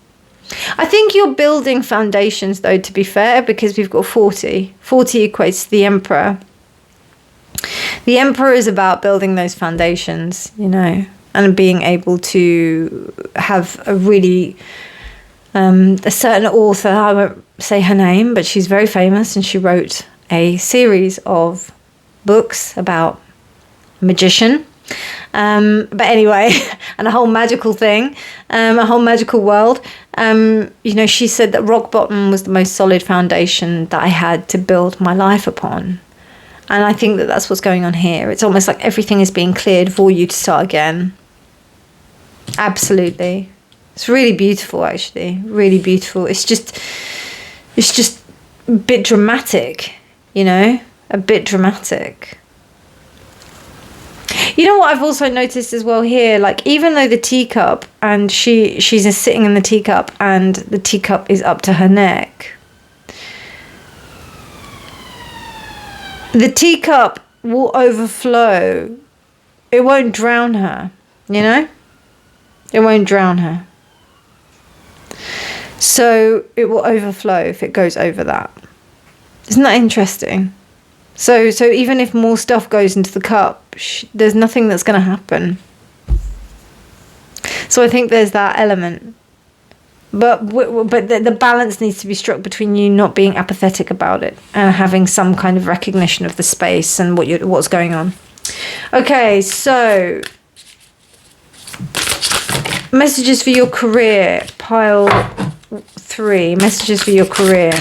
I think you're building foundations, though, to be fair, because we've got 40. 40 equates to the Emperor. The Emperor is about building those foundations, you know, and being able to have a really... a certain author, I won't say her name, but she's very famous, and she wrote a series of books about magician. But anyway, and a whole magical thing, a whole magical world. You know, she said that rock bottom was the most solid foundation that I had to build my life upon. And I think that that's what's going on here. It's almost like everything is being cleared for you to start again. Absolutely. It's really beautiful, actually. Really beautiful. It's just a bit dramatic, you know? A bit dramatic. You know what I've also noticed as well here? Like, even though the teacup, and she's sitting in the teacup, and the teacup is up to her neck, the teacup will overflow. It won't drown her, you know? It won't drown her. So it will overflow if it goes over that. Isn't that interesting? So even if more stuff goes into the cup, there's nothing that's going to happen. So I think there's that element. But the balance needs to be struck between you not being apathetic about it and having some kind of recognition of the space and what's going on. Okay, so messages for your career, pile 3. Messages for your career.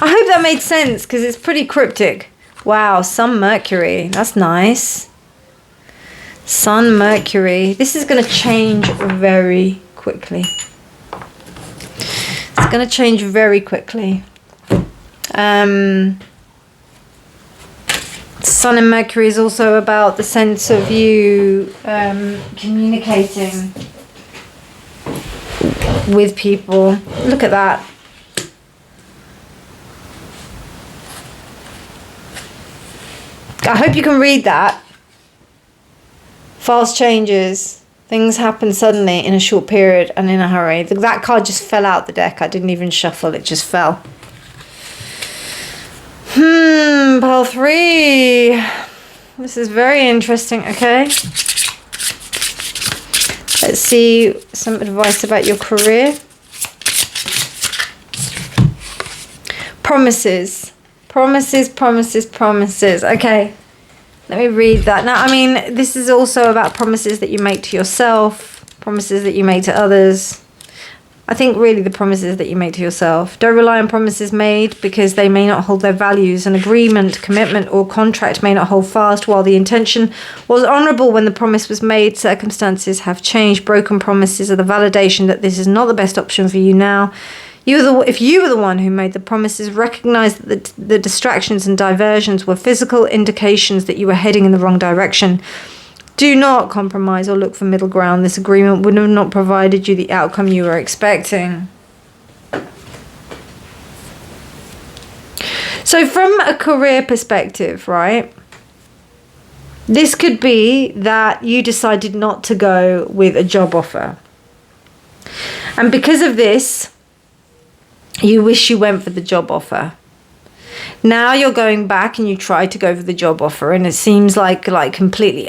I hope that made sense, because it's pretty cryptic. Wow, Sun Mercury. That's nice. Sun Mercury. This is going to change very quickly. It's going to change very quickly. Sun and Mercury is also about the sense of you communicating with people. Look at that. I hope you can read that. Fast changes. Things happen suddenly in a short period and in a hurry. That card just fell out the deck. I didn't even shuffle. It just fell. Pile 3. This is very interesting. Okay. Let's see some advice about your career. Promises. Promises, promises, promises. Okay, let me read that. Now, I mean, this is also about promises that you make to yourself, promises that you make to others. I think really the promises that you make to yourself. Don't rely on promises made because they may not hold their values. An agreement, commitment, or contract may not hold fast. While the intention was honourable when the promise was made, circumstances have changed. Broken promises are the validation that this is not the best option for you now. If you were the one who made the promises, recognise that the distractions and diversions were physical indications that you were heading in the wrong direction. Do not compromise or look for middle ground. This agreement would have not provided you the outcome you were expecting. So from a career perspective, right, this could be that you decided not to go with a job offer. And because of this, you wish you went for the job offer. Now you're going back and you try to go for the job offer, and it seems like completely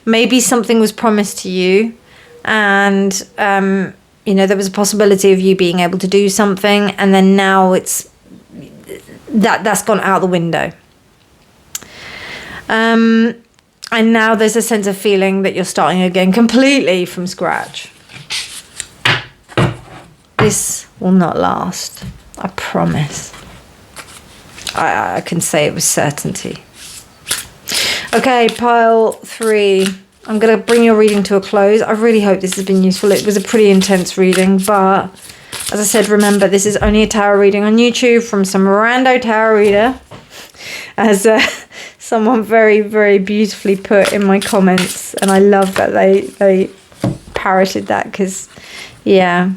maybe something was promised to you, and there was a possibility of you being able to do something, and then now that's gone out the window. And now there's a sense of feeling that you're starting again completely from scratch. This will not last, I promise. I can say it with certainty. Okay, pile 3. I'm going to bring your reading to a close. I really hope this has been useful. It was a pretty intense reading, but as I said, remember, this is only a tarot reading on YouTube from some rando tarot reader, as someone very, very beautifully put in my comments, and I love that they parroted that, because, yeah,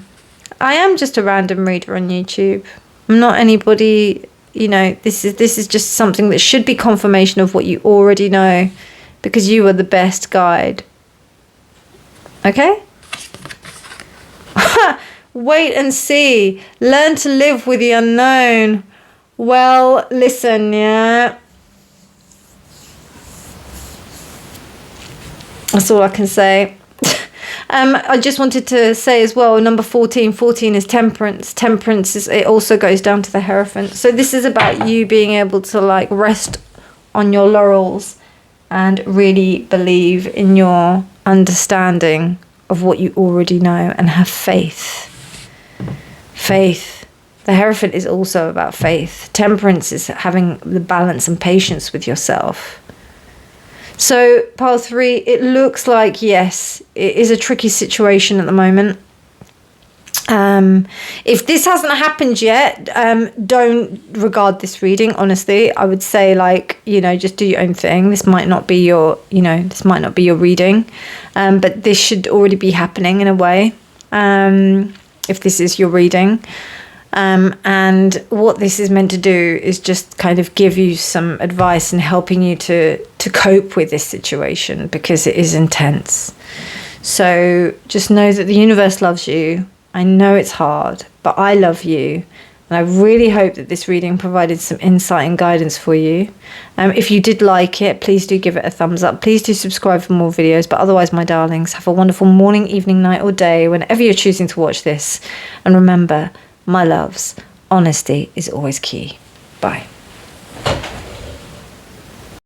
I am just a random reader on YouTube. I'm not anybody... this is just something that should be confirmation of what you already know, because you are the best guide. Okay? Wait and see. Learn to live with the unknown. Well, listen, yeah. That's all I can say. I just wanted to say as well, number 14 is temperance. Temperance it also goes down to the Hierophant. So this is about you being able to rest on your laurels and really believe in your understanding of what you already know, and have faith. Faith. The Hierophant is also about faith. Temperance is having the balance and patience with yourself. So, pile 3, it looks like, yes, it is a tricky situation at the moment. If this hasn't happened yet, don't regard this reading, honestly. I would say, just do your own thing. This might not be your, reading. But this should already be happening in a way, if this is your reading. And what this is meant to do is just kind of give you some advice and helping you to cope with this situation, because it is intense. So just know that the universe loves you. I know it's hard, but I love you. And I really hope that this reading provided some insight and guidance for you. If you did like it, please do give it a thumbs up. Please do subscribe for more videos. But otherwise, my darlings, have a wonderful morning, evening, night or day, whenever you're choosing to watch this. And remember, my loves, honesty is always key. Bye.